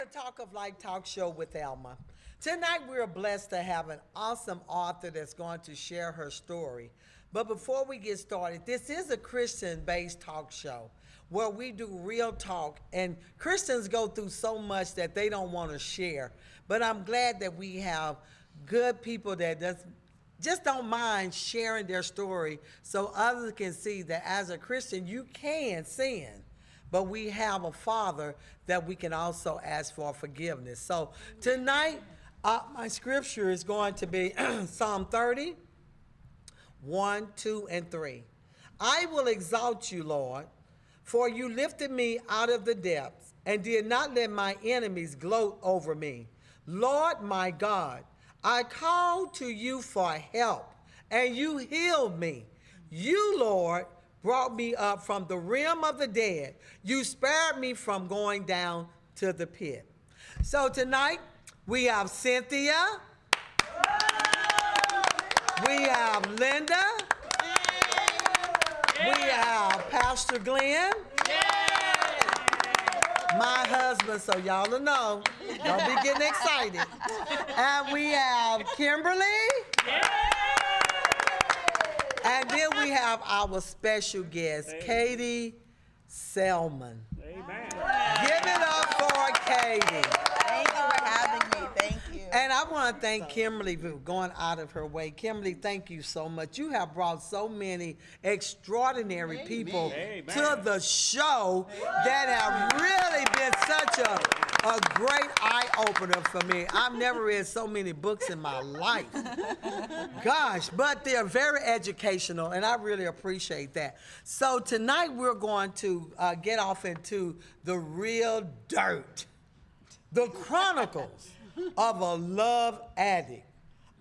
the Talk of Life talk show with Alma. Tonight we're blessed to have an awesome author that's going to share her story. But before we get started, this is a Christian-based talk show where we do real talk, and Christians go through so much that they don't want to share. But I'm glad that we have good people that just don't mind sharing their story so others can see that as a Christian you can sin, but we have a Father that we can also ask for forgiveness. So tonight, my scripture is going to be Psalm 30, 1, 2, and 3. I will exalt you, Lord, for you lifted me out of the depths and did not let my enemies gloat over me. Lord my God, I called to you for help, and you healed me. You, Lord, brought me up from the realm of the dead. You spared me from going down to the pit. So tonight, we have Cynthia. We have Linda. We have Pastor Glenn. My husband, so y'all will know. Don't be getting excited. And we have Kimberly. And then we have our special guest, Keaidy Selmon. Amen. Give it up for Keaidy. Thank you for having me. Thank you. And I want to thank Kimberly for going out of her way. Kimberly, thank you so much. You have brought so many extraordinary people to the show that have really been such a great eye-opener for me. I've never read so many books in my life. Gosh, but they're very educational, and I really appreciate that. So tonight we're going to get off into the real dirt. The Chronicles of a Love Addict,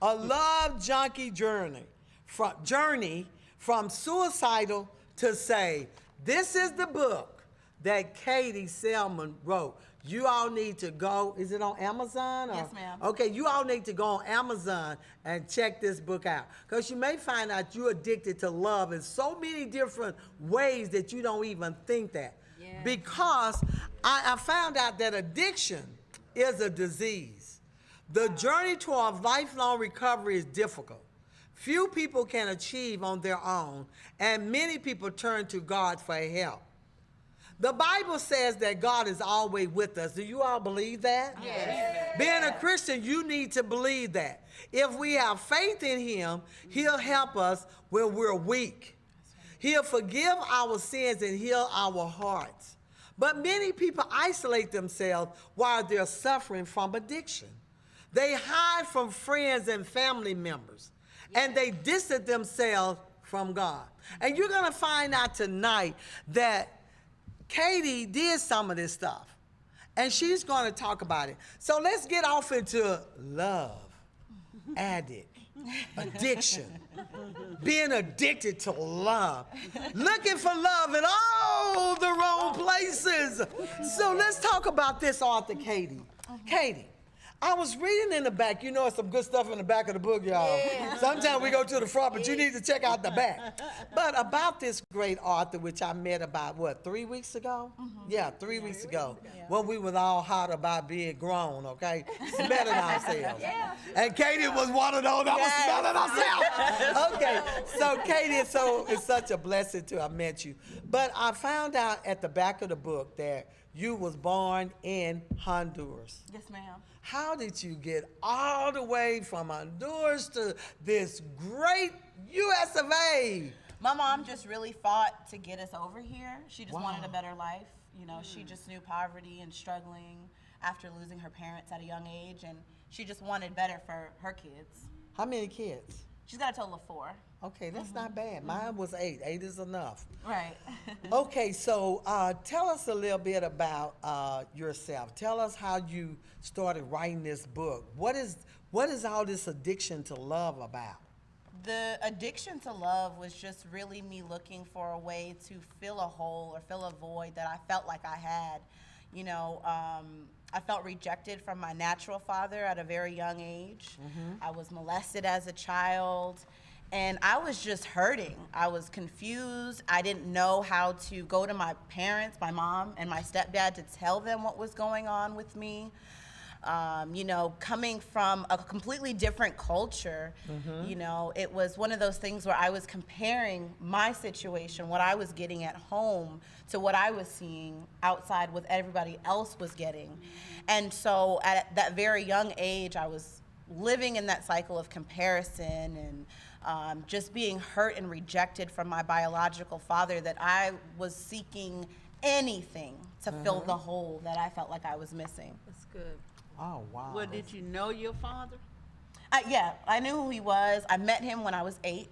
a love junkie journey from suicidal to saved. This is the book that Keaidy Selmon wrote. You all need to go, is it on Amazon? Yes, ma'am. Okay, you all need to go on Amazon and check this book out, because you may find out you're addicted to love in so many different ways that you don't even think that. Yeah. Because I found out that addiction is a disease. The journey toward lifelong recovery is difficult. Few people can achieve on their own, and many people turn to God for help. The Bible says that God is always with us. Do you all believe that? Yes. Being a Christian, you need to believe that. If we have faith in Him, He'll help us when we're weak. He'll forgive our sins and heal our hearts. But many people isolate themselves while they're suffering from addiction. They hide from friends and family members, and they distance themselves from God. And you're going to find out tonight that Keaidy did some of this stuff, and she's going to talk about it. So let's get off into love, addict, addiction, being addicted to love, looking for love in all the wrong places. So let's talk about this author, Keaidy. Keaidy, I was reading in the back. You know, some good stuff in the back of the book, y'all. Yeah. Sometimes we go to the front, but you need to check out the back. But about this great author, which I met about, 3 weeks ago? Yeah, 3 weeks ago. When we was all hot about being grown, okay? Smelling ourselves. And Keaidy was one of those that was smelling herself. Okay, so Keaidy, it's such a blessing to have met you. But I found out at the back of the book that you was born in Honduras. Yes, ma'am. How did you get all the way from Honduras to this great US of A? My mom just really fought to get us over here. She just wanted a better life. You know, she just knew poverty and struggling after losing her parents at a young age, and she just wanted better for her kids. How many kids? She's got a total of 4. Okay, that's not bad. Mine was 8. 8 is enough. Right. Okay, so tell us a little bit about yourself. Tell us how you started writing this book. What is all this addiction to love about? The addiction to love was just really me looking for a way to fill a hole or fill a void that I felt like I had. You know, I felt rejected from my natural father at a very young age. I was molested as a child, And I was just hurting. I was confused. I didn't know how to go to my parents, my mom and my stepdad, to tell them what was going on with me. You know, coming from a completely different culture, you know, it was one of those things where I was comparing my situation, what I was getting at home, to what I was seeing outside, what everybody else was getting. And so at that very young age, I was living in that cycle of comparison and just being hurt and rejected from my biological father, that I was seeking anything to fill the hole that I felt like I was missing. That's good. Oh, wow. Well, did you know your father? Yeah, I knew who he was. I met him when I was 8.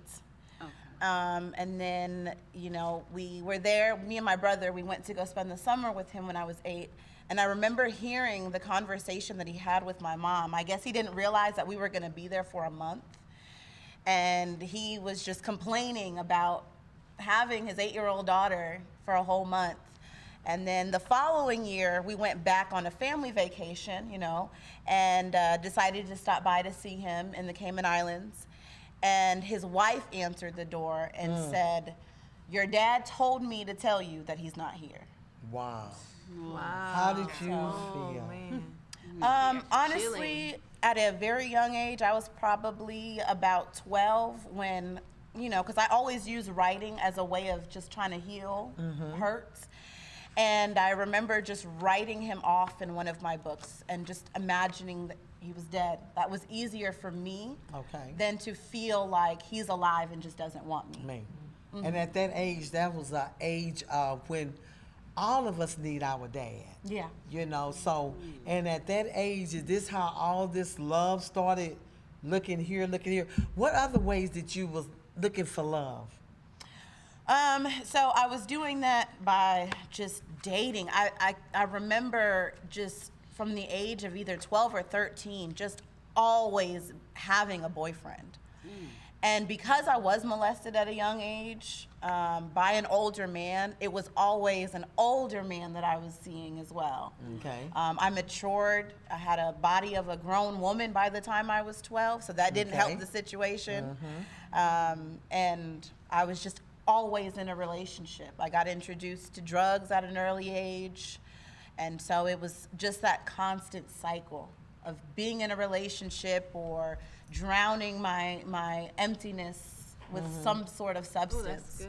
Okay. And then, you know, we were there, me and my brother, we went to go spend the summer with him when I was 8. And I remember hearing the conversation that he had with my mom. I guess he didn't realize that we were going to be there for a month. And he was just complaining about having his 8-year-old daughter for a whole month. And then the following year, we went back on a family vacation, you know, and decided to stop by to see him in the Cayman Islands. And his wife answered the door and said, "Your dad told me to tell you that he's not here." Wow. Wow. How did you Oh, feel? man. Honestly, at a very young age, I was probably about 12 when, you know, because I always use writing as a way of just trying to heal hurts. And I remember just writing him off in one of my books and just imagining that he was dead. That was easier for me than to feel like he's alive and just doesn't want me. And at that age, that was the age of when all of us need our dad. Yeah. You know, so, and at that age, is this how all this love started? Looking here, looking here. What other ways that you was looking for love? So I was doing that by just dating. I remember just from the age of either 12 or 13, just always having a boyfriend. And because I was molested at a young age by an older man, it was always an older man that I was seeing as well. Okay. I matured. I had a body of a grown woman by the time I was 12, so that didn't help the situation. And I was just always in a relationship. I got introduced to drugs at an early age. And so it was just that constant cycle of being in a relationship or drowning my emptiness with some sort of substance. Oh, that's good.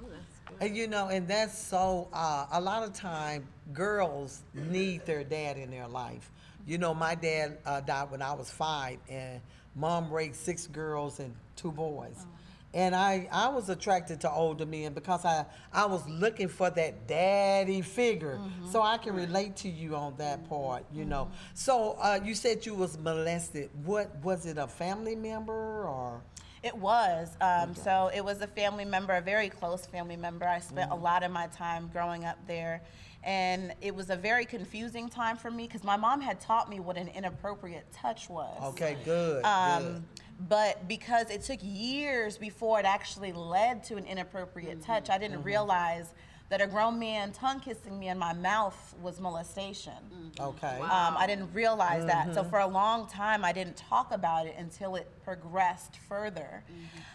Oh, that's good. And you know, and that's so, a lot of time, girls need their dad in their life. You know, my dad died when I was 5, and mom raised 6 girls and 2 boys. And I was attracted to older men because I was looking for that daddy figure. So I can relate to you on that part, you know. So you said you was molested. What, was it a family member or? It was. So it was a family member, a very close family member. I spent a lot of my time growing up there. And it was a very confusing time for me because my mom had taught me what an inappropriate touch was. Okay, good, good. But because it took years before it actually led to an inappropriate touch, I didn't realize that a grown man tongue kissing me in my mouth was molestation. Okay. I didn't realize that. So for a long time, I didn't talk about it until it progressed further.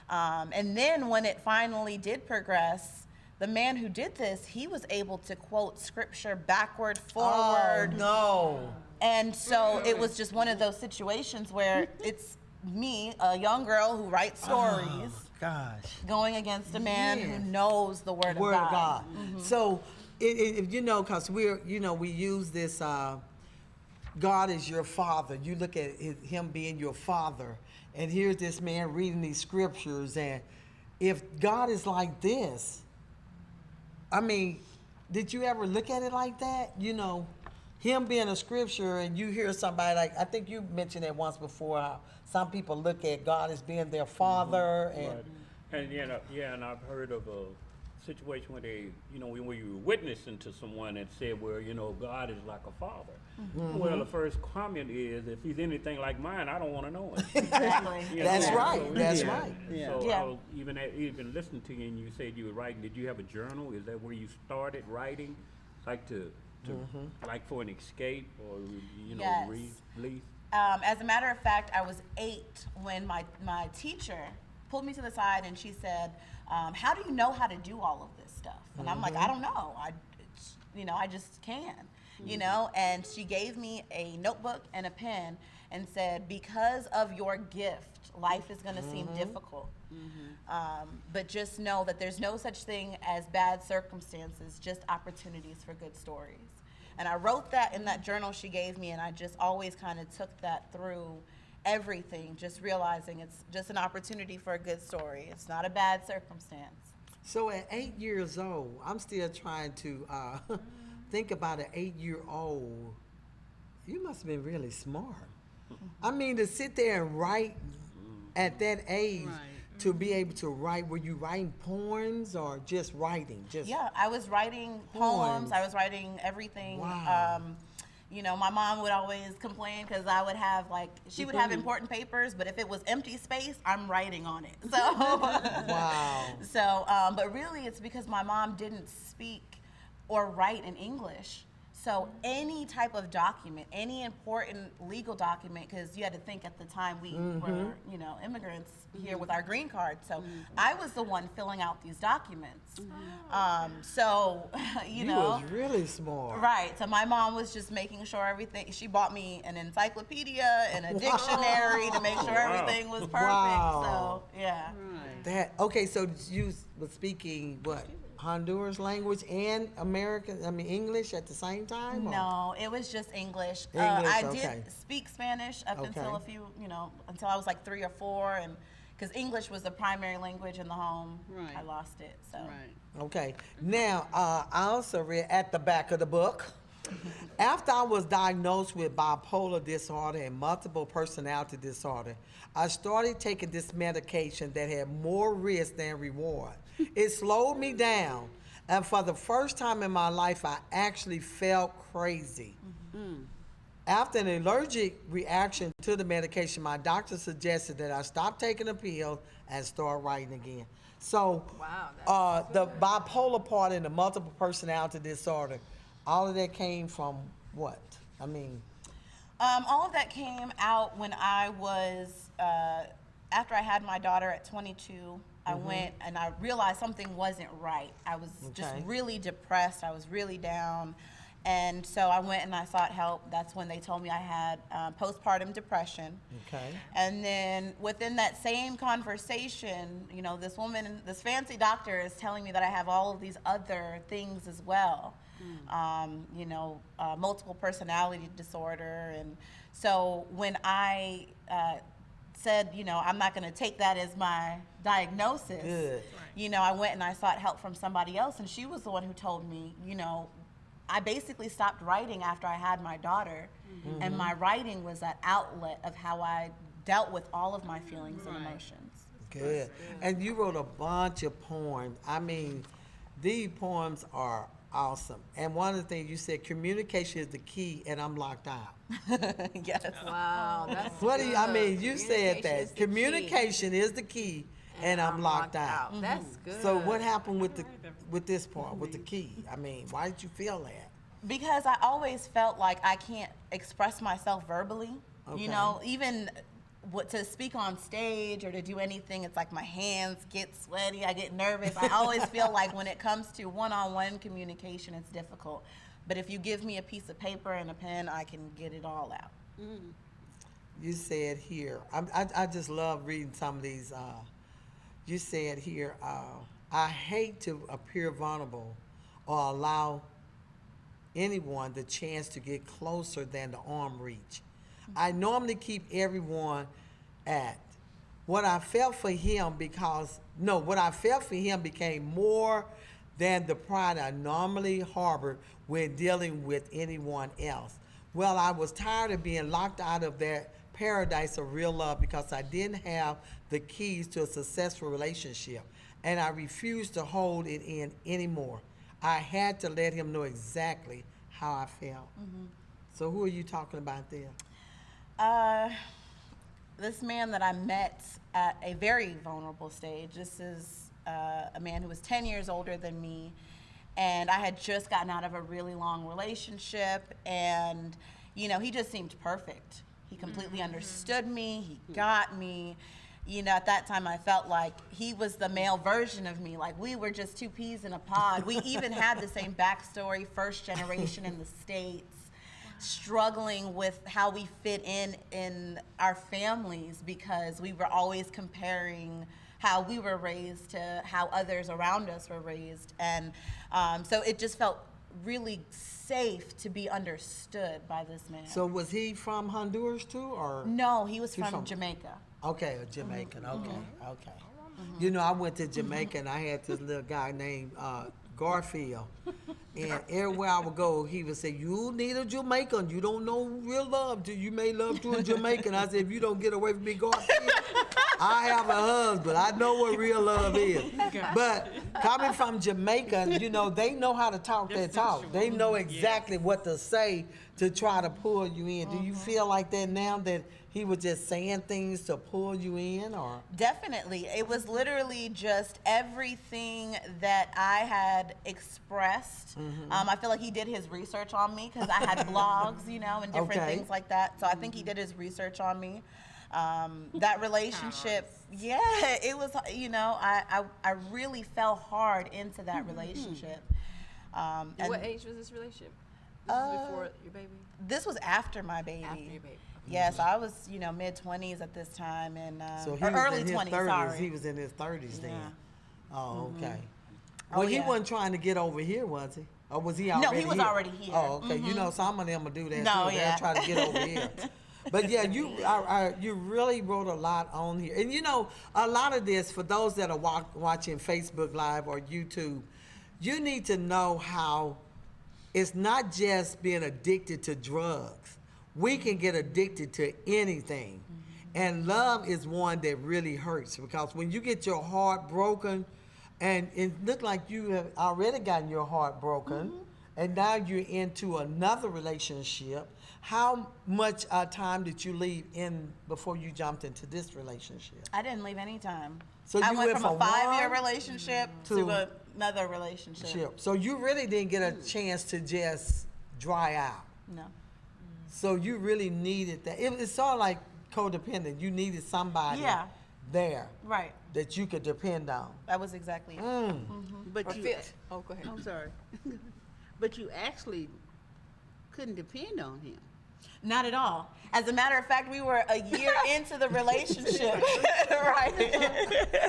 And then when it finally did progress, the man who did this, he was able to quote scripture backward, forward. Oh, no. And so it was just one of those situations where it's me, a young girl who writes stories, Gosh. going against a man who knows the word of Word God. of God. So, you know, because we're, you know, we use this, God is your father. You look at him being your father, and here's this man reading these scriptures, and if God is like this, I mean, did you ever look at it like that? You know, him being a scripture, and you hear somebody like, I think you mentioned it once before, how some people look at God as being their father, and Right. And and I've heard of a situation where they, you know, when you were witnessing to someone that said, well, you know, God is like a father. Well, the first comment is, if he's anything like mine, I don't want to know him. Exactly. You That's know, right, so, that's yeah. right. So Yeah. I was even listening to you, and you said you were writing. Did you have a journal? Is that where you started writing, like to like for an escape or, you know, Yes. release? As a matter of fact, I was 8 when my teacher pulled me to the side and she said, how do you know how to do all of this stuff? And I'm like, I don't know. I just can, and she gave me a notebook and a pen and said, because of your gift, life is going to seem difficult. But just know that there's no such thing as bad circumstances, just opportunities for good stories. And I wrote that in that journal she gave me, and I just always kind of took that through everything, just realizing it's just an opportunity for a good story. It's not a bad circumstance. So at 8 years old, I'm still trying to think about an 8-year-old. You must have been really smart. I mean, to sit there and write at that age, to be able to write, were you writing poems or just writing? Yeah, I was writing poems. I was writing everything. Wow. My mom would always complain because I would have she would have important papers, but if it was empty space, I'm writing on it. So, Wow. So, but really it's because my mom didn't speak or write in English. So any type of document, any important legal document, because you had to think at the time we were, immigrants here with our green card. So I was the one filling out these documents. You was really smart. Right. So my mom was just making sure everything. She bought me an encyclopedia and a dictionary to make sure everything was perfect. Wow. So yeah. Okay, so you were speaking what? Honduras language and English at the same time? Or? No, it was just English. English, I okay. did speak Spanish up until Okay. until I was like 3 or 4, and because English was the primary language in the home, I lost it. So. Right. Okay. Now, I also read at the back of the book, after I was diagnosed with bipolar disorder and multiple personality disorder, I started taking this medication that had more risk than reward. It slowed me down, and for the first time in my life, I actually felt crazy. After an allergic reaction to the medication, my doctor suggested that I stop taking the pill and start writing again. So, Wow, the bipolar part and the multiple personality disorder, all of that came from what? All of that came out when I was, after I had my daughter at 22, I went and I realized something wasn't right. I was just really depressed. I was really down. And so I went and I sought help. That's when they told me I had postpartum depression. Okay. And then within that same conversation, this fancy doctor is telling me that I have all of these other things as well. Multiple personality disorder. And so when I said, I'm not going to take that as my diagnosis, Good. I went and I sought help from somebody else, and she was the one who told me, I basically stopped writing after I had my daughter, and my writing was that outlet of how I dealt with all of my feelings and emotions. Good. And you wrote a bunch of poems. These poems are awesome. And one of the things you said, communication is the key, and I'm locked out. Yes. Wow, that's What do you, good. you said Communication is that. the key. Communication is the key, and I'm locked out. That's good. So what happened with this part, with the key? Why did you feel that? Because I always felt like I can't express myself verbally. Okay. Even to speak on stage or to do anything, it's like my hands get sweaty, I get nervous. I always feel like when it comes to one-on-one communication, it's difficult. But if you give me a piece of paper and a pen, I can get it all out. You said here, I just love reading some of these. You said here, I hate to appear vulnerable or allow anyone the chance to get closer than the arm reach. I normally keep everyone at what I felt for him became more than the pride I normally harbored when dealing with anyone else. Well, I was tired of being locked out of that paradise of real love because I didn't have the keys to a successful relationship, and I refused to hold it in anymore. I had to let him know exactly how I felt. So who are you talking about there? This man that I met at a very vulnerable stage. This is a man who was 10 years older than me, and I had just gotten out of a really long relationship, and he just seemed perfect. He completely understood me. He got me. you know, at that time I felt like he was the male version of me. Like we were just two peas in a pod. We even had the same backstory, first generation in the States, struggling with how we fit in our families because we were always comparing how we were raised to how others around us were raised. And so it just felt really safe to be understood by this man. So was he from Honduras too, or? No, he was He's from from- Jamaica. Okay, a Jamaican. Okay. You know, I went to Jamaica and I had this little guy named Garfield. And everywhere I would go, he would say, "You need a Jamaican. You don't know real love till you make love to a Jamaican." I said, "If you don't get away from me, Garfield, I have a husband. I know what real love is." But coming from Jamaica, you know, they know how to talk their talk. They know exactly what to say to try to pull you in. Do you feel like that now, that he was just saying things to pull you in, or? Definitely. It was literally just everything that I had expressed. I feel like he did his research on me because I had blogs, you know, and different Okay. things like that. So I think he did his research on me. That relationship, yeah, it was, you know, I really fell hard into that relationship. And And what age was this relationship? This was before your baby? this was after my baby. After your baby. Yes, I was, you know, mid-20s at this time, and So he or was early in his 20s, 30s. sorry. He was in his 30s then. Yeah. Oh, okay. Oh, Well, he yeah. wasn't trying to get over here, was he? Or was he No, already he was here? already here. Oh, okay. You know, some of them will do that No, too. yeah. They'll try to get over here. But yeah, you really wrote a lot on here. And you know, a lot of this, for those that are watching Facebook Live or YouTube, you need to know how it's not just being addicted to drugs. We can get addicted to anything. And love is one that really hurts, because when you get your heart broken, and it looked like you have already gotten your heart broken, and now you're into another relationship. How much time did you leave in before you jumped into this relationship? I didn't leave any time. So I you went went from a from 5-year one relationship to- to another relationship. So you really didn't get a chance to just dry out. No. So you really needed that. It's sort of like codependent. You needed somebody Yeah. there Right. that you could depend on. That was exactly it. But Or you, feel, oh, go ahead. I'm sorry. But you actually couldn't depend on him. Not at all. As a matter of fact, we were a year into the relationship. Right.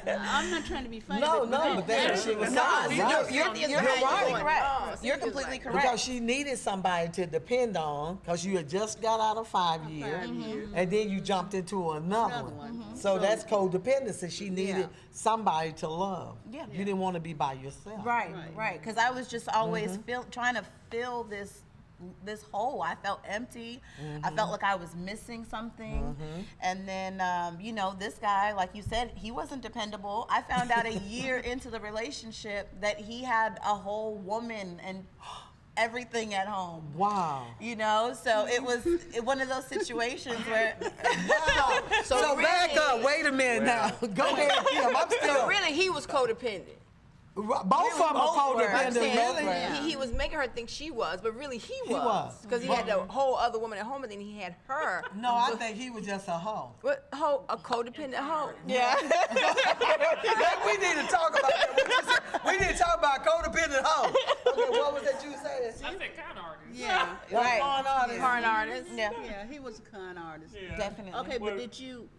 I'm not trying to be funny. No, but that's what she was saying, right? You're right. correct. Oh, so You're he was completely like- correct. Because she needed somebody to depend on, because you had just got out of 5 years, and then you jumped into another one. So that's codependency. She needed Yeah. somebody to love. Yeah. You didn't want to be by yourself. Right, Right. right. Because I was just always trying to fill this hole. I felt empty. I felt like I was missing something. And then, you know, this guy, like you said, he wasn't dependable. I found out a year into the relationship that he had a whole woman and everything at home. Wow. You know, so it was one of those situations where Wow. So back really- up. Wait a minute now. Go ahead, Kim. I'm still. So really, he was codependent. Both of them are both were. codependent, I'm saying really. he was making her think she was, but really he was. was. Because he had the whole other woman at home, and then he had her. No, I think he was just a hoe. What hoe? A codependent hoe? yeah. We need to talk about that. What you said? We need to talk about codependent hoe. Okay, what was that you said? Yeah. Right. Con artist. Con artist. Yeah. Yeah, he was a con artist. Definitely. Okay, Well- but did you?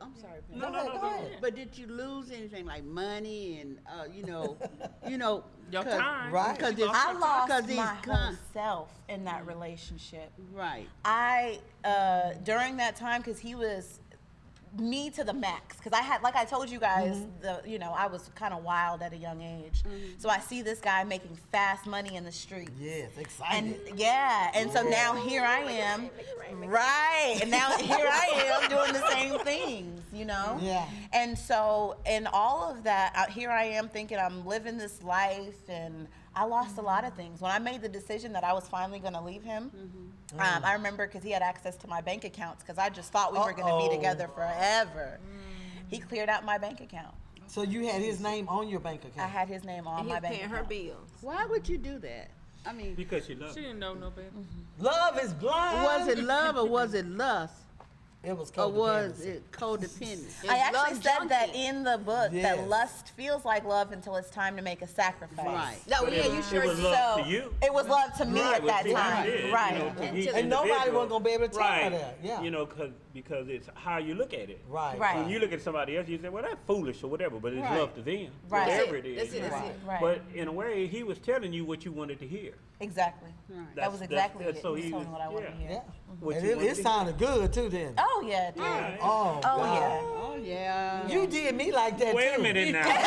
I'm sorry. Pam. Go ahead. But did you lose anything like money and Your 'cause- time. Right. Because it's I lost because these my whole con- self in that relationship. right. I during that time, because he was me to the max, because I had, like I told you guys, I was kind of wild at a young age. So I see this guy making fast money in the street. Yes, And excited. and so now here I am, right? And now here I am doing the same things, you know? Yeah. And so in all of that, here I am thinking I'm living this life, and I lost a lot of things. When I made the decision that I was finally going to leave him, I remember because he had access to my bank accounts, because I just thought we were going to Uh-oh. be together forever. He cleared out my bank account. So you had his name on your bank I account. had his name on And he my was bank paying account. her bills. Why would you do that? I mean, Because she loves She you. didn't know no better. Love is blind. was it love or was it lust? It was Or was codependency. it codependent? I actually love said that junkie. in the book Yes. that lust feels like love until it's time to make a sacrifice. Right. No, But yeah, it you was- sure it was did. love So to you. it was love to me Right, at that well, see, time. you did, Right. you know, to each And nobody individual. wasn't gonna be able to tell her Right. that. Yeah. You know, because it's how you look at it. Right. Right. When you look at somebody else, you say, well, that's foolish or whatever, but it's Right. love to them. Right. Whatever it is. That's it, you know. that's it. Right. But in a way, he was telling you what you wanted to hear. Exactly. Right. That was exactly it. So He he told me was, what I wanted to hear. Yeah. What And you it wanted to hear. sounded good too then. Oh yeah, it did. Yeah. Oh, Oh God. yeah. Oh, yeah. You did me like that Wait too. a minute now. But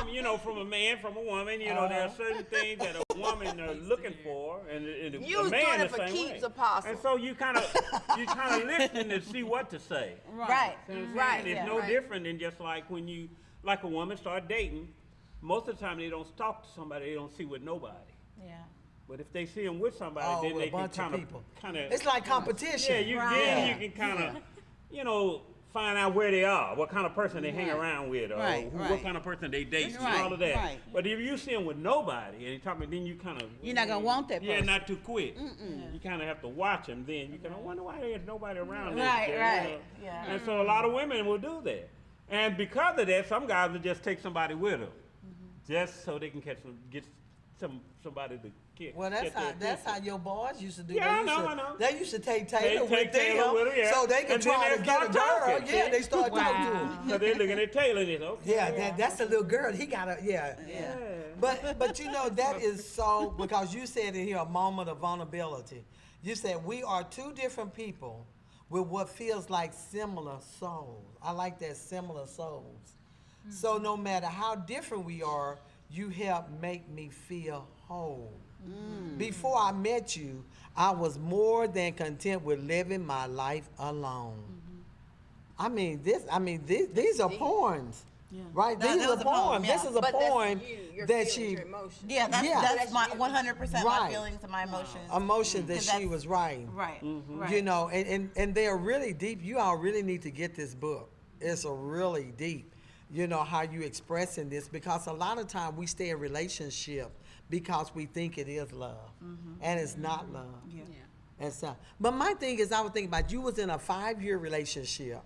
from a woman, from a man, from a woman, there are certain things that a woman are looking for, and You a was man doing the it for same keeps, way. Apostle. And so you kind of listening to see what to say. Right. You know what I'm saying? Right, It's yeah. no Right. different than just like when like a woman start dating. Most of the time they don't talk to somebody they don't see with nobody. Yeah. But if they see them with somebody, Oh, then with they a can bunch of people. kind of It's like competition. yeah, then you can kind of, find out where they are, what kind of person they hang Right. around with, or Right, what right. kind of person they date, and Right, all of that. right. But if you see them with nobody, and you talking, then you kind of You're not gonna want that Yeah, person. not too quick. You kind of have to watch them. Then you kind of wonder why there's nobody around. Right, this, right, yeah. And so a lot of women will do that, and because of that, some guys will just take somebody with them, just so they can get somebody to kick. Well, that's how your boys used to do. Yeah, They used I to- know. They used to take They Taylor take with Taylor them, with 'em, yeah. so they could And then try they to get a start girl. talking, Yeah, see? they start talking to Wow. him. So they're looking at Taylor and it's okay. Yeah, that's the little girl. He got a yeah. But that is so because you said in here a moment of vulnerability. You said we are two different people with what feels like similar souls. I like that, similar souls. So no matter how different we are, you help make me feel whole. Before I met you, I was more than content with living my life alone. These are poems, right? That These are was a poem, poems. yeah. This is a But poem that's you, your that feelings, she your emotions. Yeah, that's Yeah. that's my That's you. 100% Right. my feelings and my emotions. emotion that 'Cause she that's- was writing. Right. Right. You know, and they're really deep. You all really need to get this book. It's a really deep, how you expressing this, because a lot of time we stay in relationship because we think it is love, and it's not love. Yeah. And so, but my thing is, I was thinking about you was in a 5-year relationship.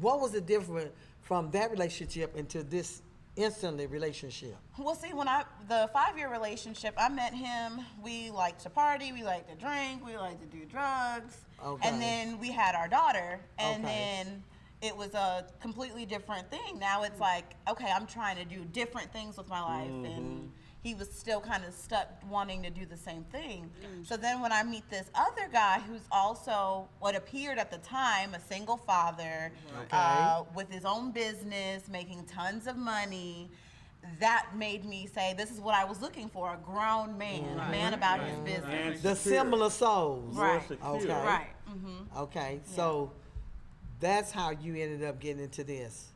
What was the difference from that relationship into this instantly relationship? Well, see, the 5-year relationship, I met him. We liked to party, we liked to drink, we liked to do drugs, Okay. and then we had our daughter, and Okay. then it was a completely different thing. Now it's like, okay, I'm trying to do different things with my life, and he was still kind of stuck wanting to do the same thing. So then when I meet this other guy who's also what appeared at the time a single father, with his own business, making tons of money, that made me say, this is what I was looking for, a grown man, a man about his business. The similar souls. Right. Okay. Right. Okay, so that's how you ended up getting into this.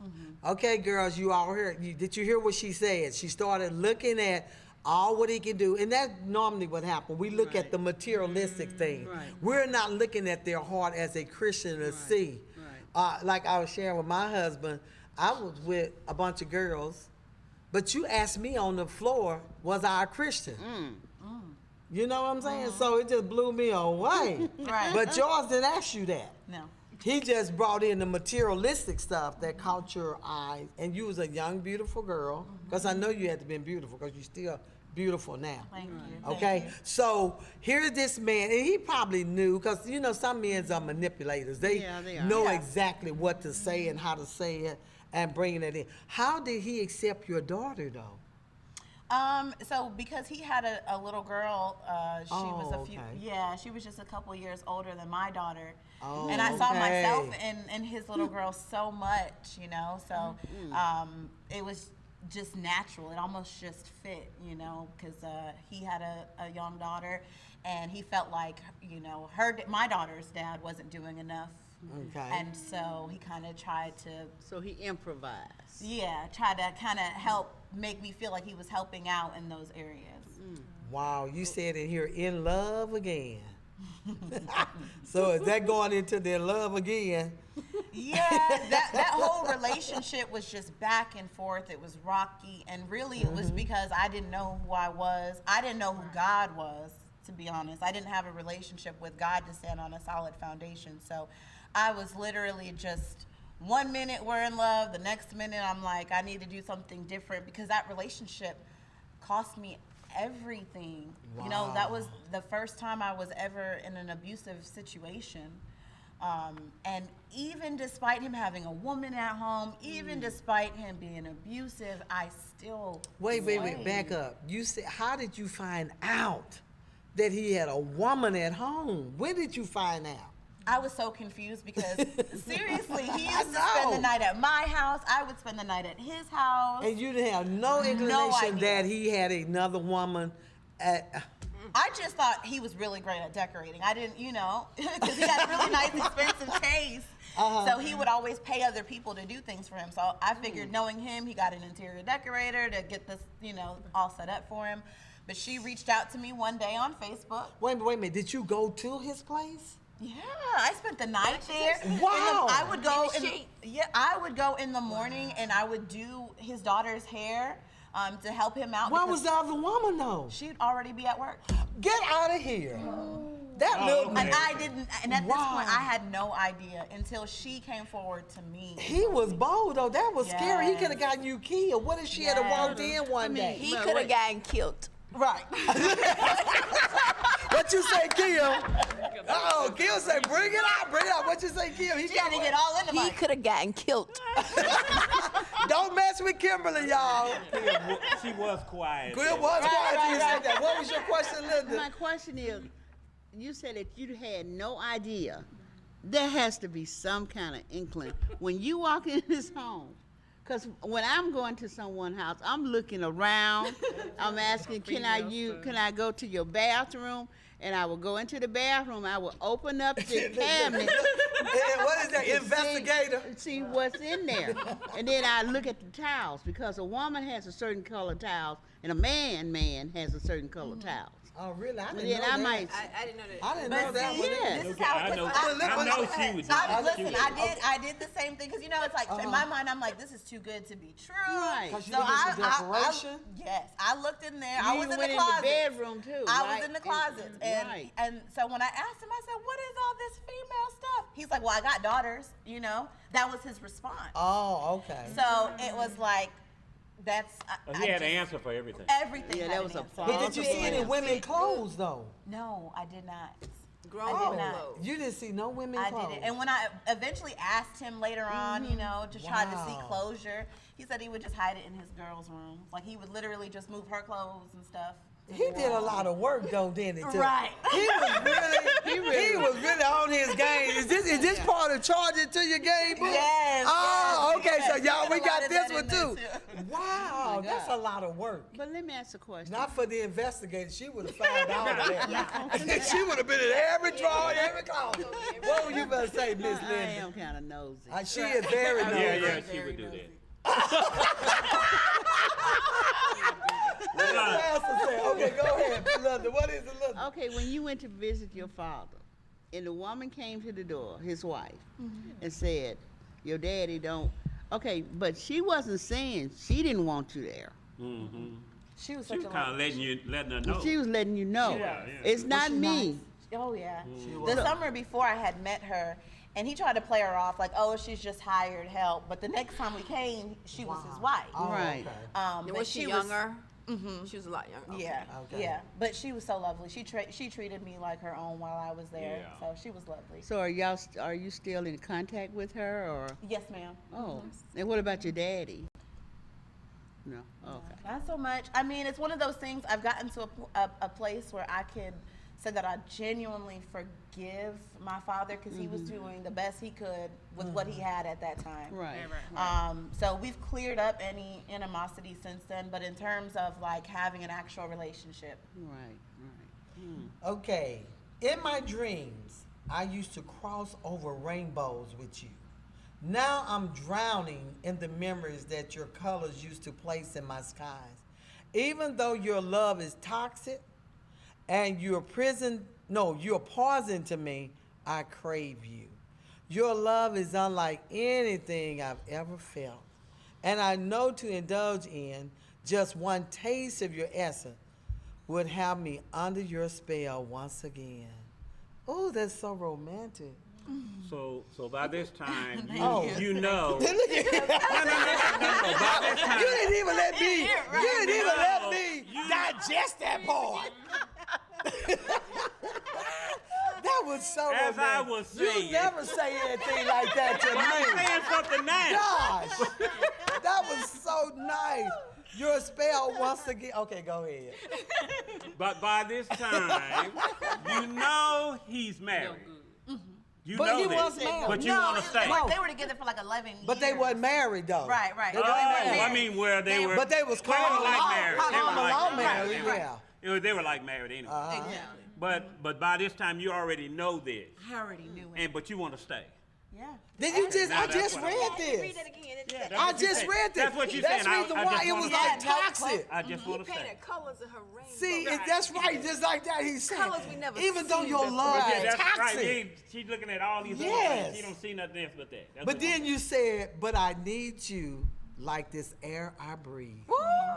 Okay, girls, you all heard. Did you hear what she said? She started looking at all what he can do, and that's normally what happens. We look at the materialistic thing. Right. We're not looking at their heart as a Christian to see. Like I was sharing with my husband, I was with a bunch of girls, but you asked me on the floor, was I a Christian? You know what I'm saying? So it just blew me away. Right. But yours didn't ask you that. No. He just brought in the materialistic stuff that caught your eye, and you was a young, beautiful girl, because I know you had to be beautiful, because you're still beautiful now. Thank you. Okay, Thank you. so here's this man, and he probably knew, because some men are manipulators. Yeah, they are. know Yeah. exactly what to say and how to say it and bringing it in. How did he accept your daughter, though? So because he had a little girl, she was a few, okay. she was just a couple years older than my daughter. Oh, And I saw myself okay. in his little girl so much, so it was just natural. It almost just fit, because he had a young daughter, and he felt like, my daughter's dad wasn't doing enough. Okay. And so he kind of tried to, So he improvised. try to kind of help make me feel like he was helping out in those areas. Wow, you said in here, in love again. So is that going into their love again? Yeah, that whole relationship was just back and forth. It was rocky, and really it was because I didn't know who I was. I didn't know who God was. to be honest. I didn't have a relationship with God to stand on a solid foundation. So I was literally just 1 minute we're in love, the next minute I'm like, I need to do something different because that relationship cost me everything. You know, that was the first time I was ever in an abusive situation. And even despite him having a woman at home, even despite him being abusive, I still Wait, back up. You said, how did you find out that he had a woman at home? When did you find out? I was so confused because seriously, he used to I spend know. the night at my house. I would spend the night at his house. And you didn't have no inclination idea. that he had another woman at... I just thought he was really great at decorating. I didn't, you know, because he had really nice, expensive taste. So he would always pay other people to do things for him. So I figured, knowing him, he got an interior decorator to get this, you know, all set up for him. But she reached out to me one day on Facebook. Wait a minute. Did you go to his place? Yeah, I spent the night there. Wow. I would go In the shade. I would go in the morning and I would do his daughter's hair to help him out. Where because was the other woman, though? she'd already be at work. Get out of here. That Oh, little... okay. And I didn't, and at this Wow. point, I had no idea until she came forward to me. He was bold, though. That was scary. He Yes. could have gotten you killed. What if she had walked in one day? He But could have wait. gotten killed. Right. What you say, Kim? Oh, Kim say, bring it out, bring it out. What you say, Kim? He She had to get all into He my. could have gotten killed. Don't mess with Kimberly, y'all. She was quiet. Good was quiet till you said that. What was your question, My Linda? question is, you said that you had no idea. There has to be some kind of inkling when you walk in his home. Because when I'm going to someone's house, I'm looking around. I'm asking, can I go to your bathroom? And I will go into the bathroom. I will open up the cabinet. And what is that, investigator? See what's in there. And then I look at the towels because a woman has a certain color towels and a man has a certain color towels. Oh, really? I And didn't then know I that. might, I didn't know that. I didn't know But that see, one. yeah. this is Okay, how I know- I she would do that. Listen, She I did the same thing because you know it's like in my mind I'm like this is too good to be true. Right. 'Cause you did the decoration? Yes, I looked in there. I you was in went the in the closet. bedroom too. I right? was in the closet, and right. and so when I asked him, I said, "What is all this female stuff?" He's like, "Well, I got daughters." You know, that was his response. Oh, okay. So it was like, that's He had an answer for everything. Everything. Yeah, had that an was a answer. flaw. But did you see any Yes. women clothes, though? No, I did not. Grown I did woman not. clothes. You didn't see no women I clothes? didn't. And when I eventually asked him later on, you know, to try to see Wow. closure, he said he would just hide it in his girls' room. Like he would literally just move her clothes and stuff. He did a lot of work, though, didn't he? too? Right. He was really on his game. Is this part of charging to your game? book? Yes, Oh, yes, okay. So yes. y'all, He we put a lot got of this that one in there, too. too. Wow, that's a lot of work. But let me ask a question. Not for the investigator. She would have found all of that. She would have been in every drawer, every closet. What were you about to say, Miss I Linda? am kind of nosy. She is very nosy. Yeah, she would do that. What did the pastor say? Okay, go ahead, Linda. What is it, Linda? Okay, when you went to visit your father, and the woman came to the door, his wife, and said, "Your daddy don't." Okay, but she wasn't saying she didn't want you there. Mm-hmm. She was She such was a kind of letting her know. She was letting you know. Yeah, yeah. It's not me. Oh yeah. was. The summer before I had met her, and he tried to play her off like, "Oh, she's just hired help." But the next time we came, she was his wife. Oh, Right. okay. But Was she younger? She was a lot younger. Okay. Yeah, Okay. yeah. But she was so lovely. She treated me like her own while I was there. Yeah. So she was lovely. So are you still in contact with her, or? Yes, ma'am. Oh, and what about your daddy? No. Okay. Not so much. I mean, it's one of those things. I've gotten to a place where I could say that I genuinely forgive my father because he was doing the best he could with what he had at that time. Right. So we've cleared up any animosity since then. But in terms of like having an actual relationship, Right. Okay. In my dreams, I used to cross over rainbows with you. Now I'm drowning in the memories that your colors used to place in my skies. Even though your love is toxic and you're poison to me, I crave you. Your love is unlike anything I've ever felt. And I know to indulge in just one taste of your essence would have me under your spell once again. Oh, that's so romantic. So by this time, Oh. you know. Look at No, by this time. You didn't even let me. You didn't even let No, me you- digest that part. That was so As I romantic. was saying. You never say anything like that to I'm me. saying something nice. Gosh, that was so nice. Your spell once again. Okay, go ahead. But by this time, you know he's married. You But know he this. was married. But you No, want to stay. like, they were together for like 11 years. But they wasn't married though. Right, right. They Oh, wasn't I married. I mean, where they were. But they was they were common like law. married. They were Common like law married. married, Right. yeah. They were like married anyway. Exactly. But by this time you already know this, I already knew it. but you want to stay. Yeah. Then you just, Now I that's just what I read want. this. Read that again. Yeah, that's I what you just said. read this. That's what you That's said. the reason I why just it wanna was say- like toxic. I just He want to say. painted colors of her rainbow. See, that's right. Just like that, he said. Colors we never Even though seen your before. love Yeah, is that's right. toxic. She's looking at all these other Yes. things. She don't see nothing else but that. That's But what then you said, but I need you like this air I breathe.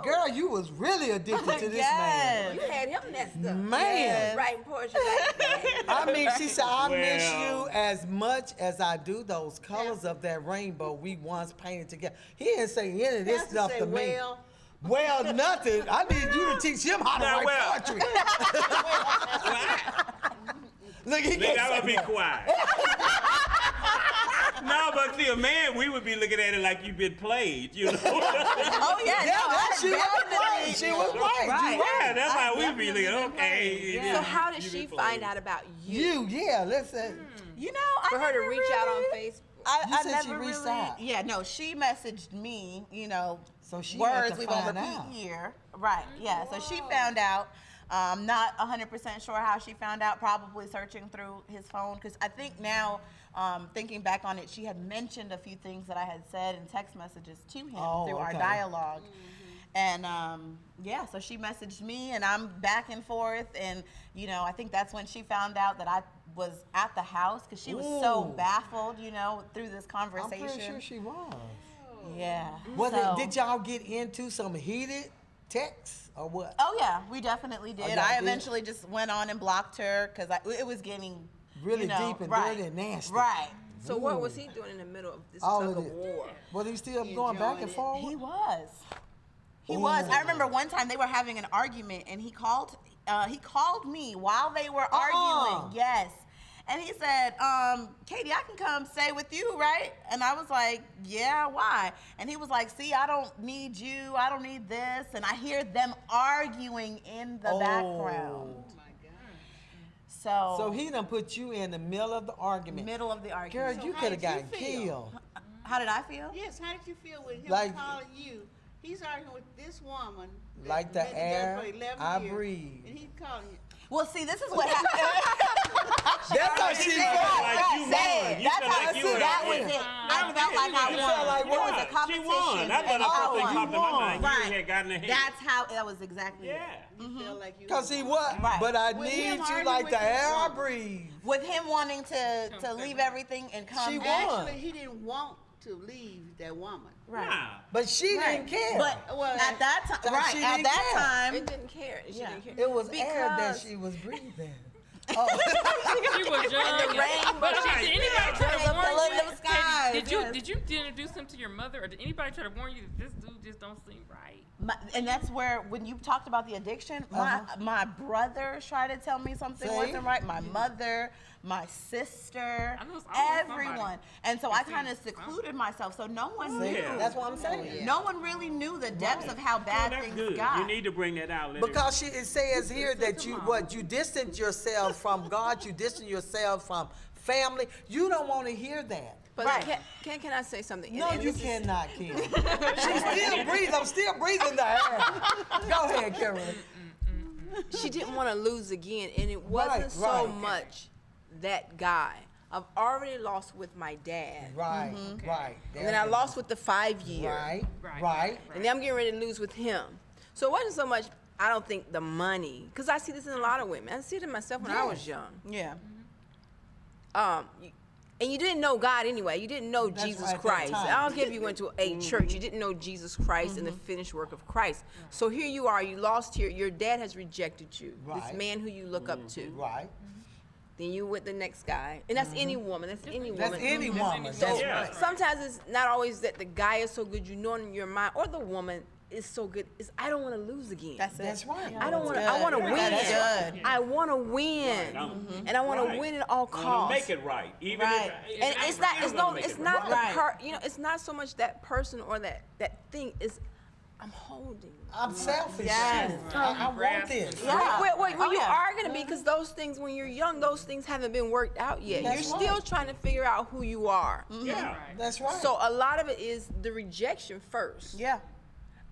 Girl, you was really addicted to this Yes. You had him messed up. man. Writing poetry like that. I mean, she said, I miss Well. you as much as I do those colors of that rainbow we once painted together. He didn't say any of this Pastor stuff say, to me. well. Well, nothing. I need you to teach him how to Now, write well. poetry. Look, he Look, can't I'm say gonna be quiet. No, but see, a man, we would be looking at it like you've been played, you know? Oh, yeah. Yeah, no, that I she was definitely- playing. She was playing. Right. Yeah, that's I how we be definitely looking. been Okay. played, you yeah. So did- how did you she been find played. out about you? You, yeah, listen. You know, I For her to never reach out on really- Facebook. You I said she never reached really, out. Yeah, no, she messaged me, you know, So she had words to we won't find repeat out. here. Right, yeah, so she found out. Not 100% sure how she found out, probably searching through his phone, because I think now, thinking back on it, she had mentioned a few things that I had said in text messages to him Oh, through our okay. dialogue. And yeah, so she messaged me, and I'm back and forth, and you know, I think that's when she found out that I was at the house, because she was so Ooh. baffled, you know, through this I'm conversation. pretty sure she was. Yeah. Was so- it, did y'all get into some heated texts or what? Oh yeah, we definitely did. y'all I did? eventually just went on and blocked her because it was getting Really you know, deep and right, dirty and nasty. Right. So what was he doing in the middle of this All tug of of it. war? Was he still He going back enjoying and it. forth? He was. He was. I remember one time they were having an argument, and he called me while they were arguing. Yes. And he said, Keaidy, I can come stay with you, right? And I was like, yeah, why? And he was like, see, I don't need you. I don't need this. And I hear them arguing in the background. Oh my God. So he done put you in the middle of the argument. Middle of the Girl, argument. you how could have did you gotten feel? killed. How did I feel? Yes, how did you feel with him Like- calling you? He's arguing with this woman. that Like the been together air for 11 I years, breathe. And he's calling you. Well, see, this is what happened. That's how she felt felt. like you won. You That's felt how like you were- that was yeah. it. I felt like I You won. felt like It was what? a She competition. won. That's what and the I first thing won. popped in my mind. You Right. had gotten ahead. That's how that was exactly it. Yeah. You feel like you. Cause he what? Right. But I With need him you arguing like with the his air I woman. breathe. With him wanting to leave everything and come She back. won. Actually, he didn't want to leave that woman. Right. Nah. But she didn't care. But Well, at that time, that right? she At didn't that care. time, It didn't care. She Yeah. didn't care. it was air that Because- she was breathing. She was young. the rainbow. But did anybody try to The warn blue you? skies, Did you yes. did you introduce him to your mother, or did anybody try to warn you that this dude just don't seem right? And that's where, when you talked about the addiction, my brother tried to tell me something See? wasn't right. My mother, my sister, I know it's always everyone. somebody. And so I see, kind of secluded myself, so no one See? knew. That's what I'm saying. No one really knew the depths of how Well, bad that's things good. got. You need to bring that out. Let Because it says here that you distance yourself from God, you distance yourself from family. You don't want to hear that. But Right. can I say something? No, And you this is- cannot, Kim. She's still breathing. I'm still breathing the air. Go ahead, Kimberly. She didn't want to lose again, and it wasn't so right. much that guy. I've already lost with my dad, Right, right. and then I lost with the 5-year, Right. and then I'm getting ready to lose with him. So it wasn't so much. I don't think the money, because I see this in a lot of women. I see it in myself when I was young. Yeah. And you didn't know God anyway. You didn't know That's Jesus right, that Christ. time. I don't care if you went to a church. You didn't know Jesus Christ and the finished work of Christ. So here you are. You lost here. Your dad has rejected you. Right. This man who you look up to. Right. Then you with the next guy. And that's any woman. That's any woman. That's any woman. So That's Yeah. right. sometimes it's not always that the guy is so good, you know in your mind, or the woman is so good. Is I don't want to lose again. That's it. That's right. I don't want to. I Good. want to win. That's good. I want to win, Right. and I want Right. to win at all I wanna costs. make it right. Even Right. if And it's not. It's no. It's not the Right. It's not so much that person or that thing. Is I'm holding. I'm selfish. Yes. too. I want this. Yeah. When Oh, you yeah. are gonna be, because those things when you're young, those things haven't been worked out yet. That's You're still right. trying to figure out who you are. Yeah. That's right. So a lot of it is the rejection first. Yeah.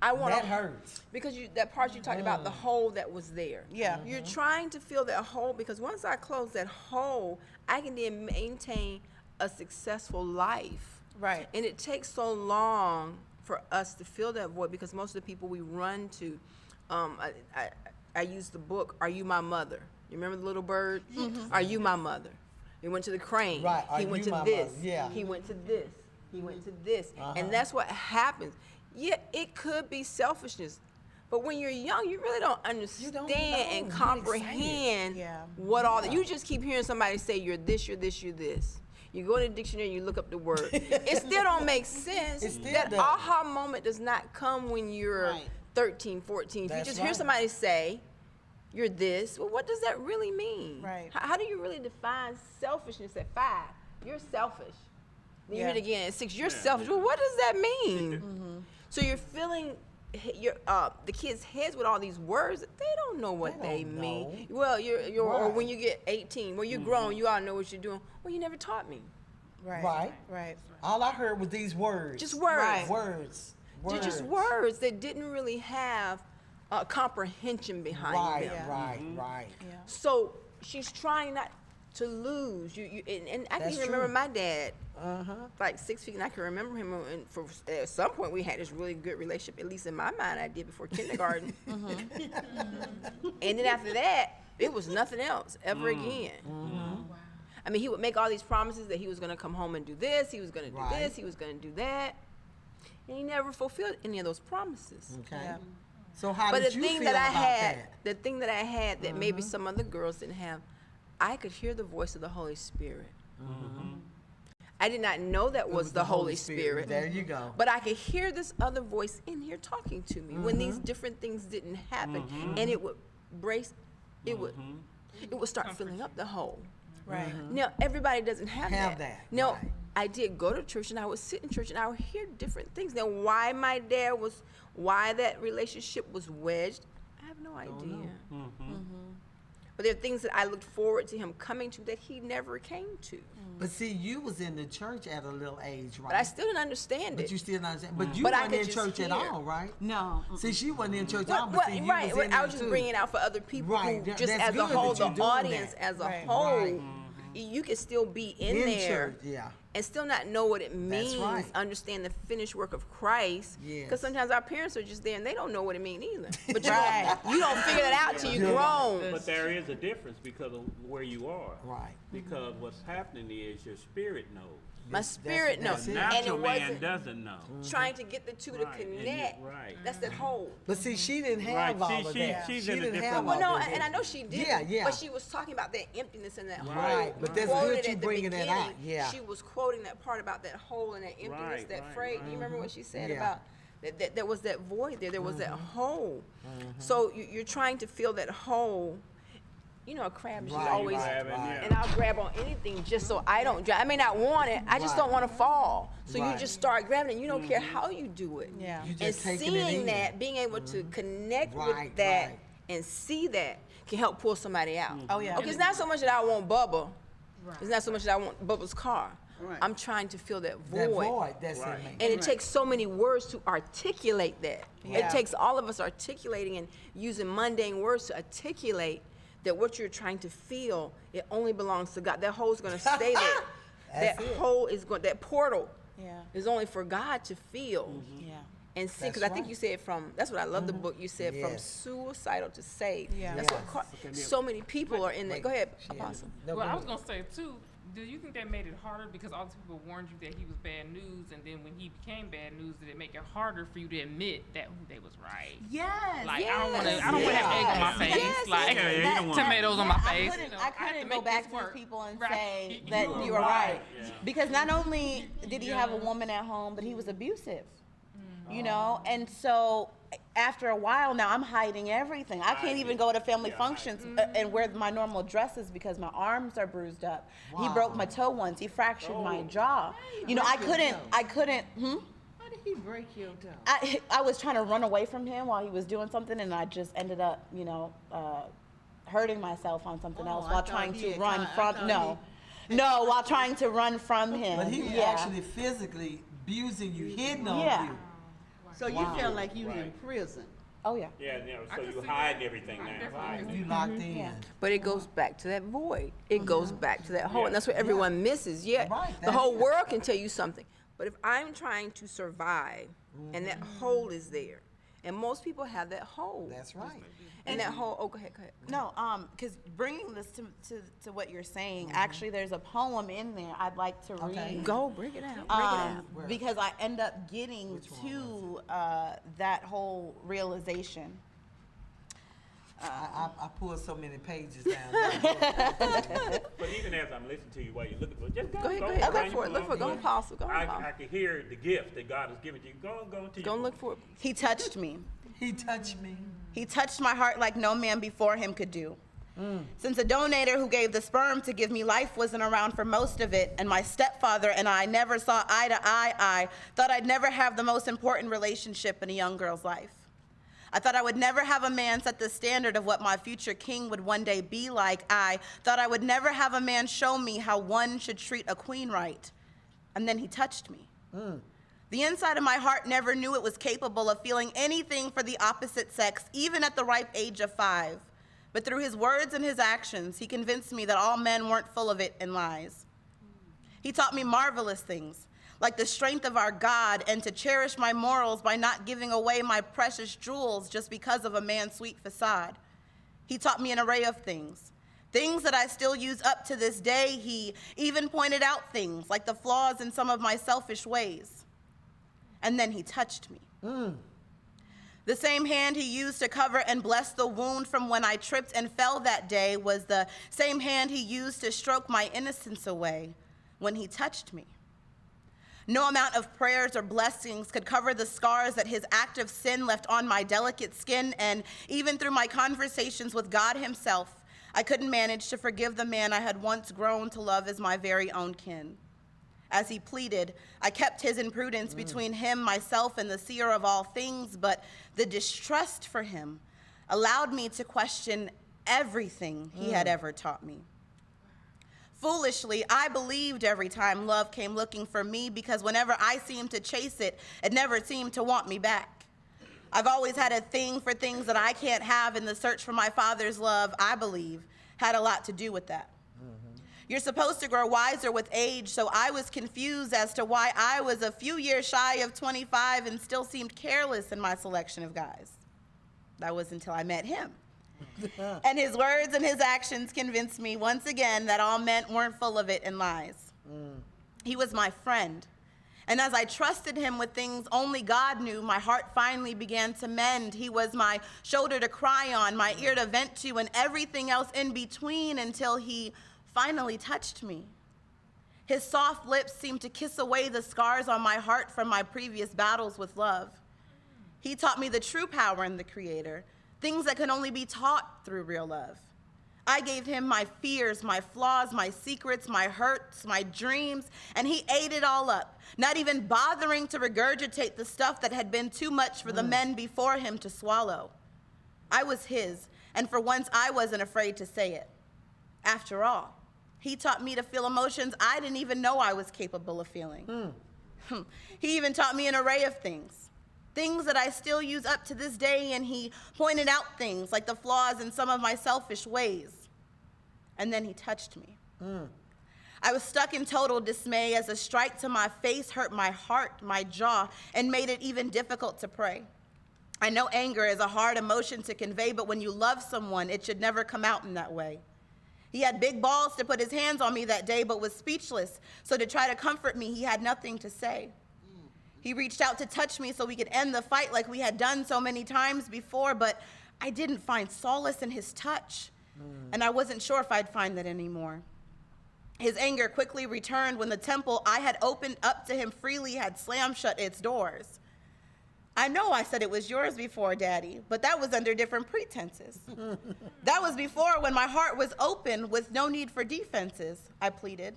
I want that hurts. because that part you talked about, the hole that was there. Yeah. You're trying to fill that hole, because once I close that hole, I can then maintain a successful life. Right. And it takes so long for us to fill that void, because most of the people we run to, I use the book, Are You My Mother? You remember the little bird? Are you my mother? He went to the crane. Right, are He went you to my this. mother? Yeah. He went to this. He went to this. Uh-huh. And that's what happens. Yeah, it could be selfishness. But when you're young, you really don't understand know. and You comprehend Yeah. what all that. You just keep hearing somebody say, you're this, you're this, you're this. You go to the dictionary, you look up the word. It still don't make sense. It still That doesn't. aha moment does not come when you're Right. 13, 14. If you That's just hear right. somebody say, you're this, well, what does that really mean? Right. How do you really define selfishness at 5? You're selfish. Then you Yeah. hear it again at 6, you're selfish. Well, what does that mean? So you're filling the kids' heads with all these words that they don't know what They they don't mean. know. Well, or Right. when you get 18, well, you're grown, you all know what you're doing. Well, you never taught me. Right. Right. All I heard was these words. Just words. Right. Words. They're just words that didn't really have comprehension behind Right, them. right, right. Yeah. So she's trying not to lose. And I can That's even remember true. my dad, Uh-huh. like 6 feet, and I can remember him. And at some point, we had this really good relationship. At least in my mind, I did before kindergarten. And then after that, it was nothing else ever again. I mean, he would make all these promises that he was going to come home and do this, he was going to do Right. this, he was going to do that, and he never fulfilled any of those promises. Okay. Yeah. So how But the did you thing feel that I about had, that? the thing that I had that maybe some other girls didn't have, I could hear the voice of the Holy Spirit. I did not know that was the Holy Spirit. There you go. But I could hear this other voice in here talking to me when these different things didn't happen, and it would it would start filling up the hole. Right. Now everybody doesn't have Have that. that, Now right. I did go to church, and I would sit in church, and I would hear different things. Now why that relationship was wedged, I have no idea. But there are things that I looked forward to him coming to that he never came to. But see, you was in the church at a little age, right? But I still didn't understand But it. you still not understand. But you But I weren't could in just church at hear. all, right? No. See, she wasn't in church at all, What, but see, you right, was in I there was just too. bringing it out for other people Right, who that- just that's as a good that whole, you're the doing audience that. as a Right. whole, Right. you can still be in In there church, yeah. and still not know what it means, right. understand the finished work of Christ. Yes. Because sometimes our parents are just there and they don't know what it means either. But Right. you don't figure that out till you're grown. But there is a difference because of where you are. Right. Because what's happening is your spirit knows. My spirit that's knows. it. And Natural it man wasn't doesn't know. trying to get the two to Right, and you- connect. right. That's that whole. But see, she didn't have Right, all she- of she- that. she's she in a didn't different have Well, all no, that. and I know she did. Yeah, yeah. But she was talking about that emptiness and that hole. Right, but that's Quoted good you at the bringing that out. beginning, Yeah. She was quoting that part about that hole and that emptiness, Right, that right, phrase. right. You remember what she said Yeah. about that? There was that void there. There was that hole. So you're trying to fill that hole. You know, a crab is just Right, always. right, right. And I'll grab on anything just so I don't drown. I may not want it. I just Right. don't want to fall. So you Right. just start grabbing it. You don't care how you do it. Yeah. You And just taking it seeing in. that, being able to connect with Right, that right. and see that can help pull somebody out. Oh, yeah. Okay, it's not so much that I want Bubba. It's not so much that I want Bubba's car. Right. I'm trying to fill that void. That void, that's Right. in me. And it takes so many words to articulate that. Yeah. It takes all of us articulating and using mundane words to articulate that what you're trying to feel, it only belongs to God. That hole's going to stay there. That's That it. hole is going. That portal Yeah. is only for God to feel Yeah. and see. That's Because I think right. you said from. That's what I love the book. You said from Yes. suicidal to saved. Yeah. That's Yes. what. So many people are in there. Go ahead, Yeah. Apostle. No, Well, go I was ahead. gonna say too, do you think that made it harder because all these people warned you that he was bad news, and then when he became bad news, did it make it harder for you to admit that they was right? Yes. Like I don't want to have egg on my face, Yes, like yeah, you don't want tomatoes on my face. I couldn't go back to these work. people and Right. say You that were you were right. Yeah. Because not only did he have a woman at home, but he was abusive. You know? And so after a while now, I'm hiding everything. I can't even go to family functions and wear my normal dresses because my arms are bruised up. He broke my toe once. He fractured my jaw. You know, I couldn't, How did he break your toe? I was trying to run away from him while he was doing something, and I just ended up, you know, hurting myself on something else I while thought trying he to had run con- I from, thought no, while trying to run from him. But he was Yeah. actually physically abusing you, hitting on Yeah. you. So you felt like you was in prison. Oh, yeah. Yeah, you know, so can you see hide that. everything I now. definitely You locked in. But it goes back to that void. It goes back to that hole, and that's what everyone misses. Yeah, Right, the that's whole it. world can tell you something, but if I'm trying to survive, and that hole is there, and most people have that hole, That's right. and that hole. Oh, go ahead. No, because bringing this to what you're saying, actually, there's a poem in there I'd like to Okay. read. Go, bring it out. Where? Because I end up getting Which one to that whole realization. I pulled so many pages down. But even as I'm listening to you while you're looking for it, just go. Go ahead, go find ahead. Look you for it. Look for it. Go one. on, Apostle. Go on, I Apostle. can hear the gift that God has given you. Go to Go and look for it. He touched me. He touched me. He touched my heart like no man before him could do. Since a donator who gave the sperm to give me life wasn't around for most of it, and my stepfather and I never saw eye to eye, I thought I'd never have the most important relationship in a young girl's life. I thought I would never have a man set the standard of what my future king would one day be like. I thought I would never have a man show me how one should treat a queen right. And then he touched me. The inside of my heart never knew it was capable of feeling anything for the opposite sex, even at the ripe age of 5. But through his words and his actions, he convinced me that all men weren't full of it and lies. He taught me marvelous things, like the strength of our God and to cherish my morals by not giving away my precious jewels just because of a man's sweet facade. He taught me an array of things that I still use up to this day. He even pointed out things like the flaws in some of my selfish ways. And then he touched me. The same hand he used to cover and bless the wound from when I tripped and fell that day was the same hand he used to stroke my innocence away when he touched me. No amount of prayers or blessings could cover the scars that his act of sin left on my delicate skin, and even through my conversations with God himself, I couldn't manage to forgive the man I had once grown to love as my very own kin. As he pleaded, I kept his imprudence between him, myself, and the seer of all things, but the distrust for him allowed me to question everything he had ever taught me. Foolishly, I believed every time love came looking for me because whenever I seemed to chase it, it never seemed to want me back. I've always had a thing for things that I can't have, and the search for my father's love, I believe, had a lot to do with that. You're supposed to grow wiser with age, so I was confused as to why I was a few years shy of 25 and still seemed careless in my selection of guys. That was until I met him. And his words and his actions convinced me once again that all men weren't full of it and lies. He was my friend. And as I trusted him with things only God knew, my heart finally began to mend. He was my shoulder to cry on, my ear to vent to, and everything else in between until he finally touched me. His soft lips seemed to kiss away the scars on my heart from my previous battles with love. He taught me the true power in the Creator, things that can only be taught through real love. I gave him my fears, my flaws, my secrets, my hurts, my dreams, and he ate it all up, not even bothering to regurgitate the stuff that had been too much for the men before him to swallow. I was his, and for once I wasn't afraid to say it. After all, he taught me to feel emotions I didn't even know I was capable of feeling. He even taught me an array of things that I still use up to this day, and he pointed out things like the flaws in some of my selfish ways. And then he touched me. I was stuck in total dismay as a strike to my face hurt my heart, my jaw, and made it even difficult to pray. I know anger is a hard emotion to convey, but when you love someone, it should never come out in that way. He had big balls to put his hands on me that day, but was speechless. So to try to comfort me, he had nothing to say. He reached out to touch me so we could end the fight like we had done so many times before, but I didn't find solace in his touch, and I wasn't sure if I'd find that anymore. His anger quickly returned when the temple I had opened up to him freely had slammed shut its doors. I know I said it was yours before, Daddy, but that was under different pretenses. That was before when my heart was open with no need for defenses, I pleaded.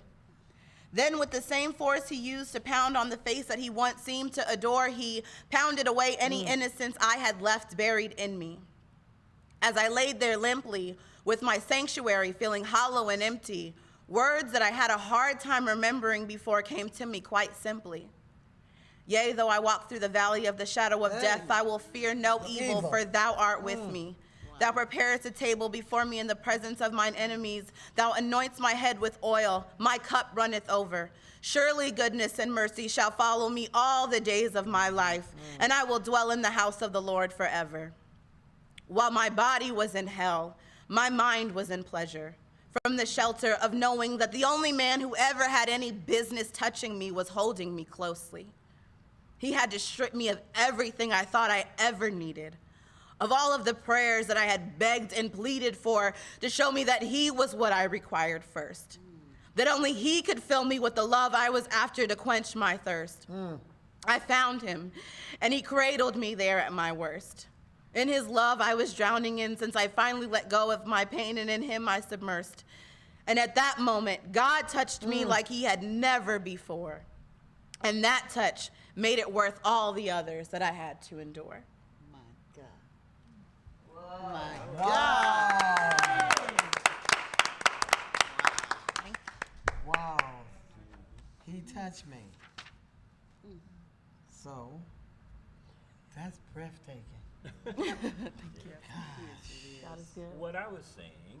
Then with the same force he used to pound on the face that he once seemed to adore, he pounded away any innocence I had left buried in me. As I laid there limply, with my sanctuary feeling hollow and empty, words that I had a hard time remembering before came to me quite simply. Yea, though I walk through the valley of the shadow of death, I will fear no evil, for thou art with me. Thou preparest a table before me in the presence of mine enemies. Thou anoints my head with oil. My cup runneth over. Surely goodness and mercy shall follow me all the days of my life, and I will dwell in the house of the Lord forever. While my body was in hell, my mind was in pleasure, from the shelter of knowing that the only man who ever had any business touching me was holding me closely. He had to strip me of everything I thought I ever needed, of all of the prayers that I had begged and pleaded for, to show me that he was what I required first, that only he could fill me with the love I was after to quench my thirst. I found him, and he cradled me there at my worst. In his love I was drowning in since I finally let go of my pain, and in him I submersed. And at that moment, God touched me like he had never before. And that touch made it worth all the others that I had to endure. My God. My God. Wow. He touched me. So, that's breathtaking. God is good. What I was saying,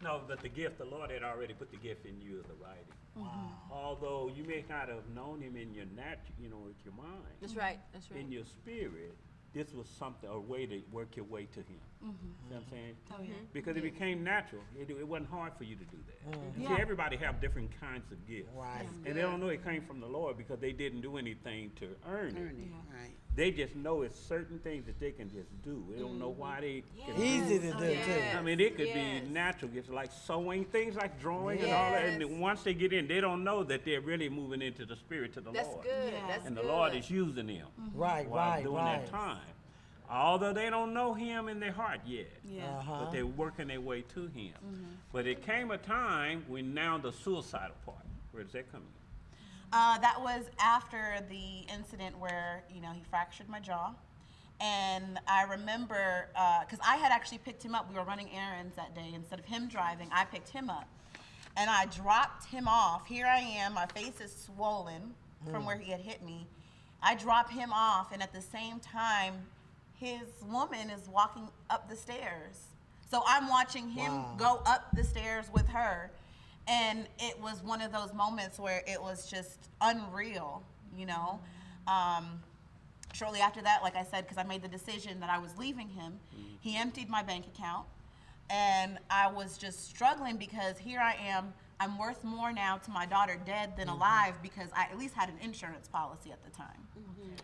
no, but the gift, the Lord had already put the gift in you of the writing. Wow. Although you may not have known him in your with your mind. That's right. That's right. In your spirit, this was something, a way to work your way to him. See what I'm saying? Oh, yeah. Because it became natural. It wasn't hard for you to do that. Yeah. See, everybody have different kinds of gifts. Right. And they don't know it came from the Lord because they didn't do anything to earn it. Right. They just know it's certain things that they can just do. They don't know why they can Easy to do, too. Yes. I mean, it could Yes. be natural gifts like sewing, things like drawing and all that. And Yes. once they get in, they don't know that they're really moving into the spirit to the That's Lord. good. Yeah. That's And good. the Lord is using them Right, while right, doing right. that time. Although they don't know him in their heart yet. Yeah. But they're working their way to him. But it came a time when now the suicidal part, where does that come in? That was after the incident where, he fractured my jaw. And I remember, because I had actually picked him up. We were running errands that day. Instead of him driving, I picked him up. And I dropped him off. Here I am. My face is swollen from where he had hit me. I drop him off, and at the same time, his woman is walking up the stairs. So I'm watching him go up the stairs with her. And it was one of those moments where it was just unreal, Shortly after that, like I said, because I made the decision that I was leaving him, he emptied my bank account. And I was just struggling because here I am, I'm worth more now to my daughter dead than alive because I at least had an insurance policy at the time.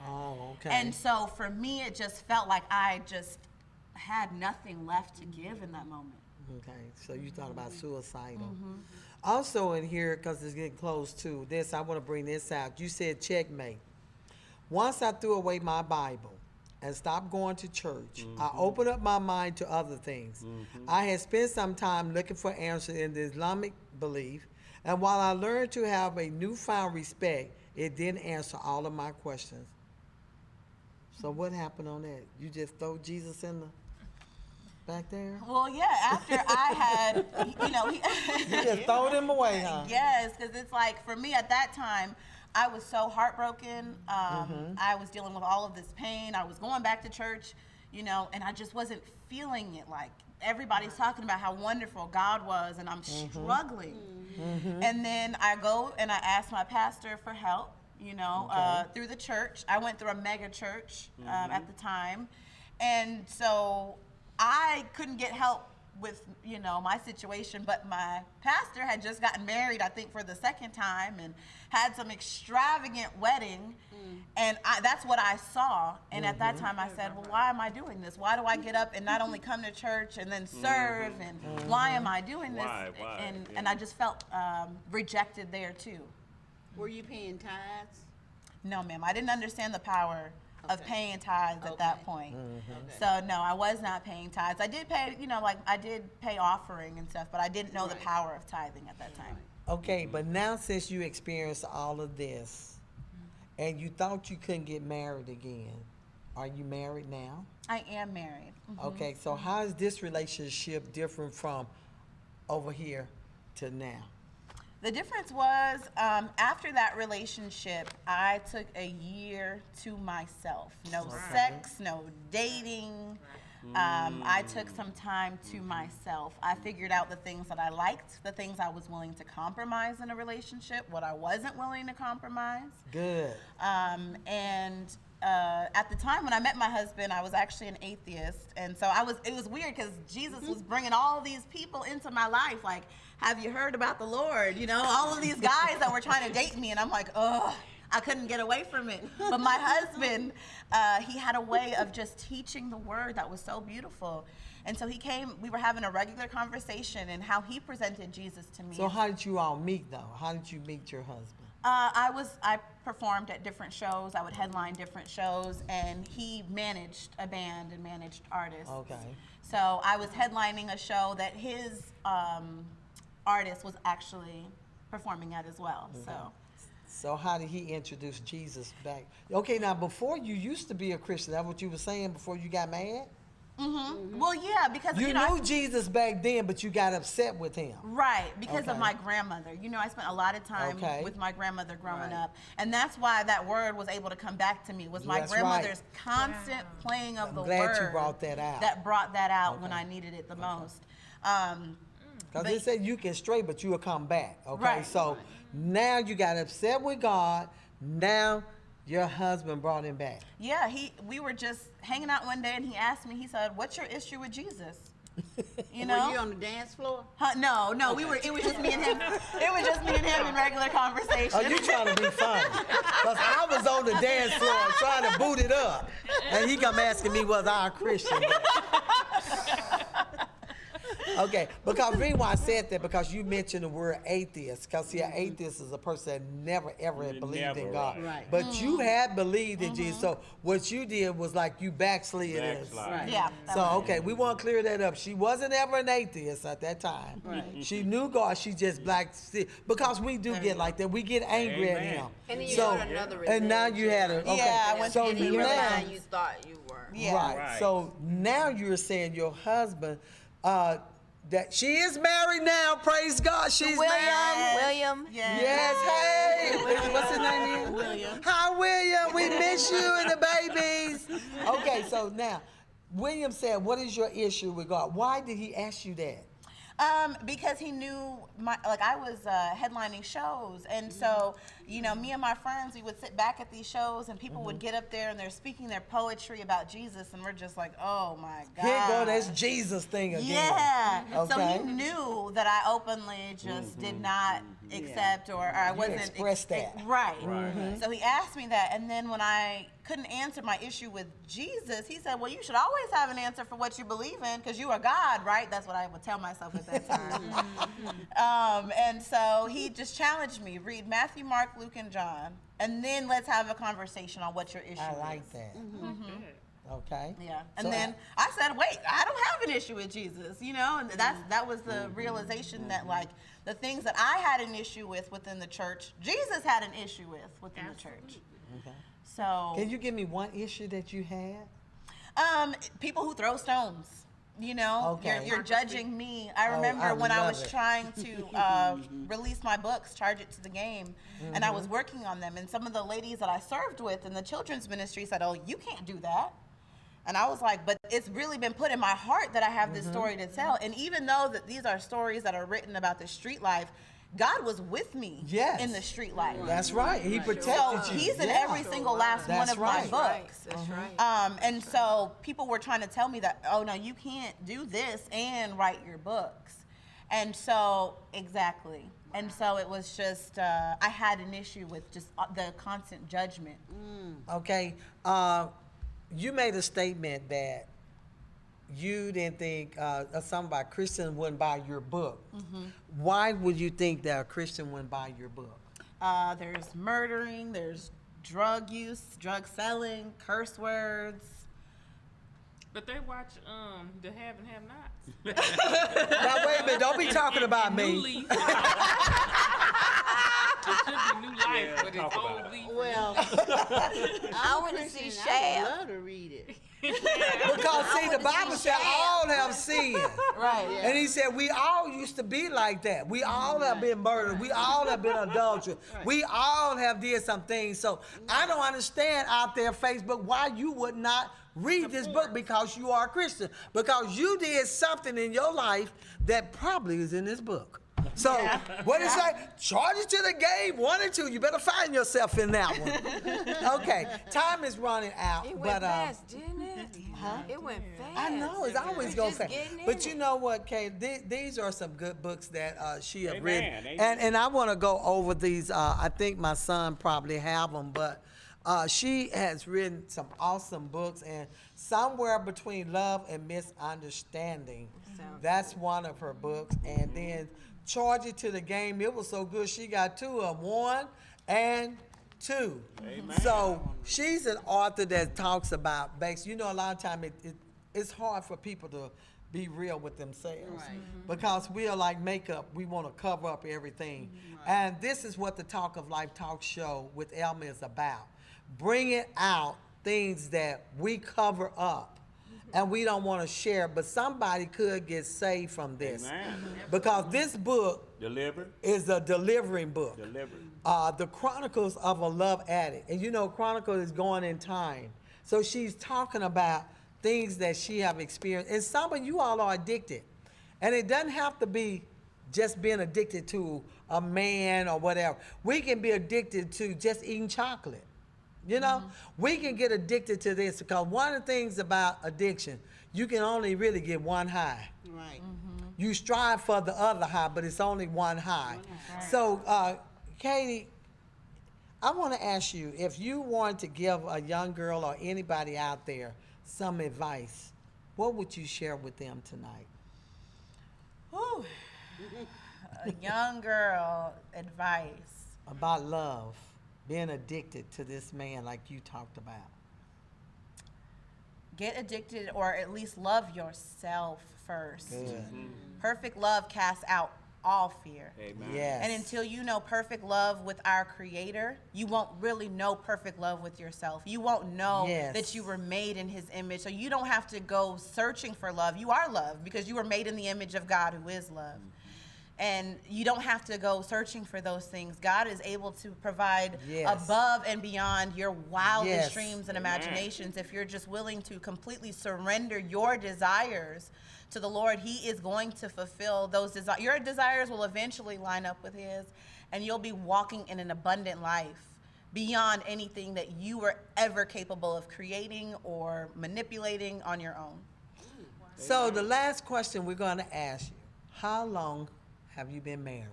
Oh, okay. And so for me, it just felt like I just had nothing left to give in that moment. Okay, so you thought about suicidal. Also in here, because it's getting close to this, I want to bring this out. You said checkmate. Once I threw away my Bible and stopped going to church, I opened up my mind to other things. I had spent some time looking for answers in the Islamic belief, and while I learned to have a newfound respect, it didn't answer all of my questions. So what happened on that? You just throw Jesus in the back there? Well, yeah, after I had, You just throw them away, huh? Yes, because it's like for me at that time, I was so heartbroken. I was dealing with all of this pain. I was going back to church, and I just wasn't feeling it. Like everybody's talking about how wonderful God was, and I'm struggling. And then I go and I ask my pastor for help, through the church. I went through a mega church at the time. And so I couldn't get help with, you know, my situation, but my pastor had just gotten married, I think, for the second time, and had some extravagant wedding, and that's what I saw. And at that time, I said, well, why am I doing this? Why do I get up and not only come to church and then serve, and why am I doing this? Why? And I just felt rejected there too. Were you paying tithes? No, ma'am, I didn't understand the power of paying tithes at that point. Okay. So no, I was not paying tithes. I did pay, you know, like I did pay offering and stuff, but I didn't know the power of tithing at that time. Okay, but now since you experienced all of this, and you thought you couldn't get married again, are you married now? I am married. Okay, so how is this relationship different from over here to now? The difference was after that relationship, I took a year to myself. No sex, no dating. I took some time to myself. I figured out the things that I liked, the things I was willing to compromise in a relationship, what I wasn't willing to compromise. Good. At the time when I met my husband, I was actually an atheist, and so it was weird because Jesus was bringing all these people into my life, like, have you heard about the Lord? You know, all of these guys that were trying to date me, and I'm like, ugh, I couldn't get away from it. But my husband, he had a way of just teaching the word that was so beautiful. And so he came, we were having a regular conversation, and how he presented Jesus to me. So how did you all meet, though? How did you meet your husband? I performed at different shows. I would headline different shows, and he managed a band and managed artists. Okay. So I was headlining a show that his artist was actually performing at as well. So how did he introduce Jesus back? Okay, now before you used to be a Christian, that's what you were saying before you got mad? Well, yeah, because You you know, knew Jesus back then, but you got upset with him. right, because of Okay. my grandmother. You know, I spent a lot of time Okay. with my grandmother growing Right. up, and that's why that word was able to come back to me. Was my That's grandmother's constant playing of I'm the glad word you brought that out. that brought that out when Okay. I needed it the most. Because they But- said you can stray, but you will come back. Okay, Right. so now you got upset with God. Now your husband brought him back. Yeah, we were just hanging out one day, and he asked me. He said, "What's your issue with Jesus?" You know? Were you on the dance floor? No, we were. It was just me and him. It was just me and him in regular conversation. Oh, you trying to be funny? Because I was on the dance floor trying to boot it up, and he come asking me was I a Christian. Okay, because the reason why I said that, because you mentioned the word atheist. Because see, an atheist is a person that never ever had believed in Never, God. right. But you had believed in Jesus. So what you did was like you backslid us. Backslide. Yeah. that So was- okay, we want to clear that up. She wasn't ever an atheist at that time. Right. She knew God. She just because we do get like that. We get angry at Amen. Him. And then you So- got another And now you had a okay. Yeah, I went so And in your now, mind, you thought you were. Yeah. right. Right. So now you're saying your husband, that she is married now. Praise God, she's married. William. Yeah. Yes, hey. What's his name again? William. Hi, William. We miss you and the babies. Okay, so now, William said, what is your issue with God? Why did he ask you that? Because he knew I was headlining shows, and so you know, me and my friends, we would sit back at these shows, and people would get up there and they're speaking their poetry about Jesus, and we're just like, oh my God. Here go this Jesus thing again. Yeah. So Okay. he knew that I openly just did not accept or I wasn't expressed that. Right. Right. So he asked me that, and then when I couldn't answer my issue with Jesus, he said, well, you should always have an answer for what you believe in because you are God, right? That's what I would tell myself at that time. And so he just challenged me, read Matthew, Mark, Luke, and John, and then let's have a conversation on what your issue I is. like that. Okay. Yeah, and So then I said, "Wait, I don't have an issue with Jesus," you know, and that was the realization that like the things that I had an issue with within the church, Jesus had an issue with within the church. Okay. So, Can you give me one issue that you had? people who throw stones, you know, Okay. you're judging me. I Oh, remember I when I love was it. trying to release my books, Charge It to the Game, and I was working on them, and some of the ladies that I served with in the children's ministry said, "Oh, you can't do that." And I was like, but it's really been put in my heart that I have this story to tell. And even though that these are stories that are written about the street life, God was with me Yes. in the street life. That's right. He protected So you. he's in Yeah. every single last one That's of right. my books. That's right. And so people were trying to tell me that, oh no, you can't do this and write your books. And so, exactly. And so it was just, I had an issue with just the constant judgment. Okay. You made a statement that you didn't think something about Christians wouldn't buy your book. Why would you think that a Christian wouldn't buy your book? There's murdering, there's drug use, drug selling, curse words. But they watch the Have and Have Nots. Now wait a minute, don't be talking about New me. Leaf. It should be New Life, Yeah, but talk it's about Old Leaf. Well, I want to see I would Shaft. love to read it. Because see, the Bible said all have sinned. Right. And he said we all used to be like that. We all have been murdered. We all have been adulterous. We all have did some things. So I don't understand out there, Facebook, why you would not read this book because you are a Christian. Because you did something in your life that probably is in this book. So what is that? Charge it to the game, 1 and 2. You better find yourself in that one. Okay, time is running out. It but went fast, didn't it? It went fast. I know it's always We're going just fast. getting But in you it. know what, Kay? These are some good books that she have Amen, written, amen. and I want to go over these. I think my son probably have them, but she has written some awesome books, and somewhere between love and misunderstanding. That's one of her books, and then Charge It to the Game. It was so good. She got 2 of them, 1 and 2. Amen. So she's an author that talks about basically, you know, a lot of time it's hard for people to be real with themselves because we are like makeup. We want to cover up everything. And this is what the Talk of Life talk show with Elma is about. Bringing out things that we cover up and we don't want to share, but somebody could get saved from this. Amen. Because this book Delivered. is a delivering book. Delivered. The Chronicles of a Love Addict. And you know, Chronicles is going in time. So she's talking about things that she have experienced. And some of you all are addicted. And it doesn't have to be just being addicted to a man or whatever. We can be addicted to just eating chocolate. You know, we can get addicted to this because one of the things about addiction, you can only really get one high. Right. You strive for the other high, but it's only one high. So, Keaidy, I want to ask you, if you want to give a young girl or anybody out there some advice, what would you share with them tonight? Whew. A young girl advice. About love, being addicted to this man like you talked about. Get addicted, or at least love yourself first. Good. Perfect love casts out all fear. Amen. Yes. And until you know perfect love with our Creator, you won't really know perfect love with yourself. You won't know Yes. that you were made in His image. So you don't have to go searching for love. You are love because you were made in the image of God, who is love. And you don't have to go searching for those things. God is able to provide Yes. above and beyond your wildest Yes. dreams and Amen. imaginations. If you're just willing to completely surrender your desires to the Lord, He is going to fulfill those desires. Your desires will eventually line up with His, and you'll be walking in an abundant life beyond anything that you were ever capable of creating or manipulating on your own. So the last question we're going to ask you, how long have you been married?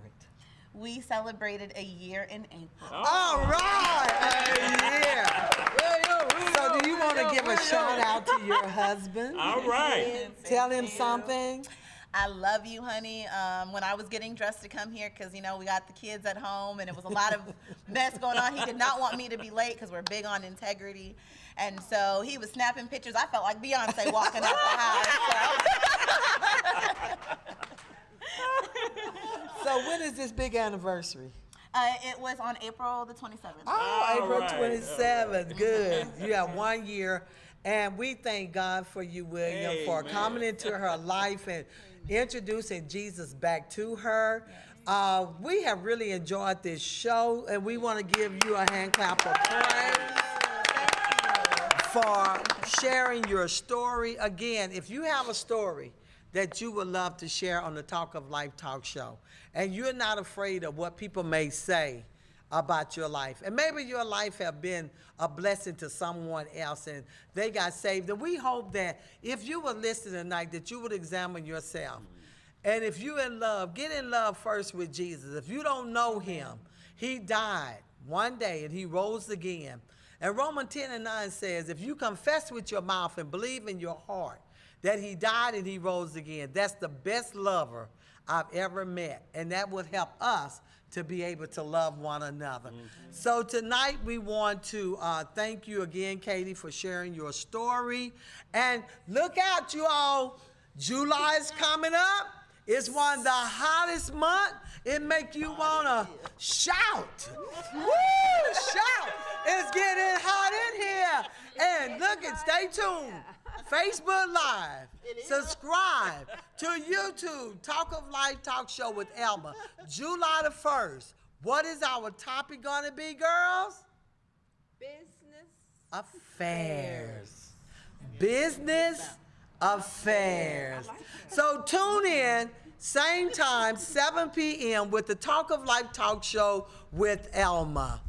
We celebrated a year in April. All right, yeah. So do you want to give a shout out to your husband? All right. Tell him something. I love you, honey. When I was getting dressed to come here, because, you know, we got the kids at home and it was a lot of mess going on, he did not want me to be late because we're big on integrity. And so he was snapping pictures. I felt like Beyonce walking up the house. So when is this big anniversary? It was on April the 27th. Oh, All April right, 27th. Good. You have 1 year. And we thank God for you, William, for Amen. coming into her life and introducing Jesus back to her. We have really enjoyed this show, and we want to give you a hand clap of praise for sharing your story. Again, if you have a story that you would love to share on the Talk of Life talk show. And you're not afraid of what people may say about your life. And maybe your life have been a blessing to someone else and they got saved. And we hope that if you were listening tonight, that you would examine yourself. And if you're in love, get in love first with Jesus. If you don't know him, he died one day and he rose again. And Romans 10:9 says, if you confess with your mouth and believe in your heart that he died and he rose again, that's the best lover I've ever met. And that would help us to be able to love one another. So tonight we want to thank you again, Keaidy, for sharing your story. And look out, you all. July is coming up. It's one of the hottest months. It make you want to shout. Woo! Shout. It's getting hot in here. And look and stay tuned. Facebook Live. Subscribe to YouTube. Talk of Life Talk Show with Elma. July the 1st. What is our topic going to be, girls? Business Affairs. Business affairs. So tune in, same time, 7 p.m. with the Talk of Life Talk Show with Elma.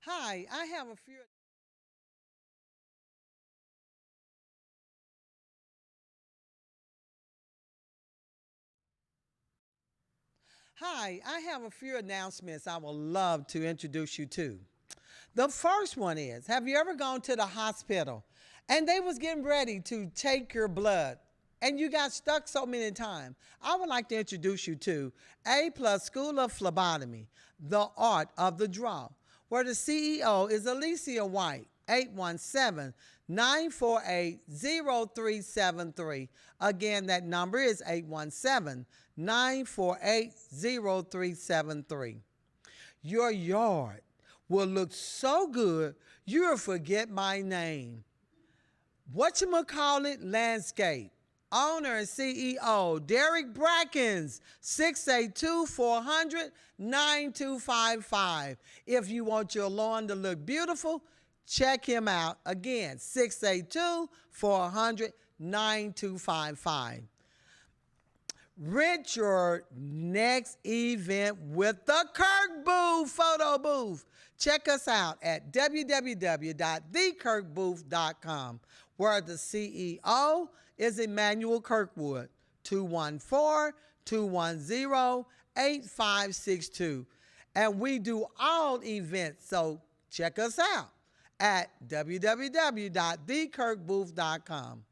Hi, I have a few. Hi, I have a few announcements I would love to introduce you to. The first one is, have you ever gone to the hospital and they was getting ready to take your blood and you got stuck so many times? I would like to introduce you to A+ School of Phlebotomy, the art of the draw, where the CEO is Alicia White, 817-948-0373. Again, that number is 817-948-0373. Your yard will look so good, you'll forget my name. Whatchamacallit Landscape. Owner and CEO, Derek Brackens, 682-400-9255. If you want your lawn to look beautiful, check him out. Again, 682-400-9255. Rent your next event with the Kirk Booth photo booth. Check us out at www.thekirkbooth.com, where the CEO is Emmanuel Kirkwood, 214-210-8562. And we do all events, so check us out at www.thekirkbooth.com.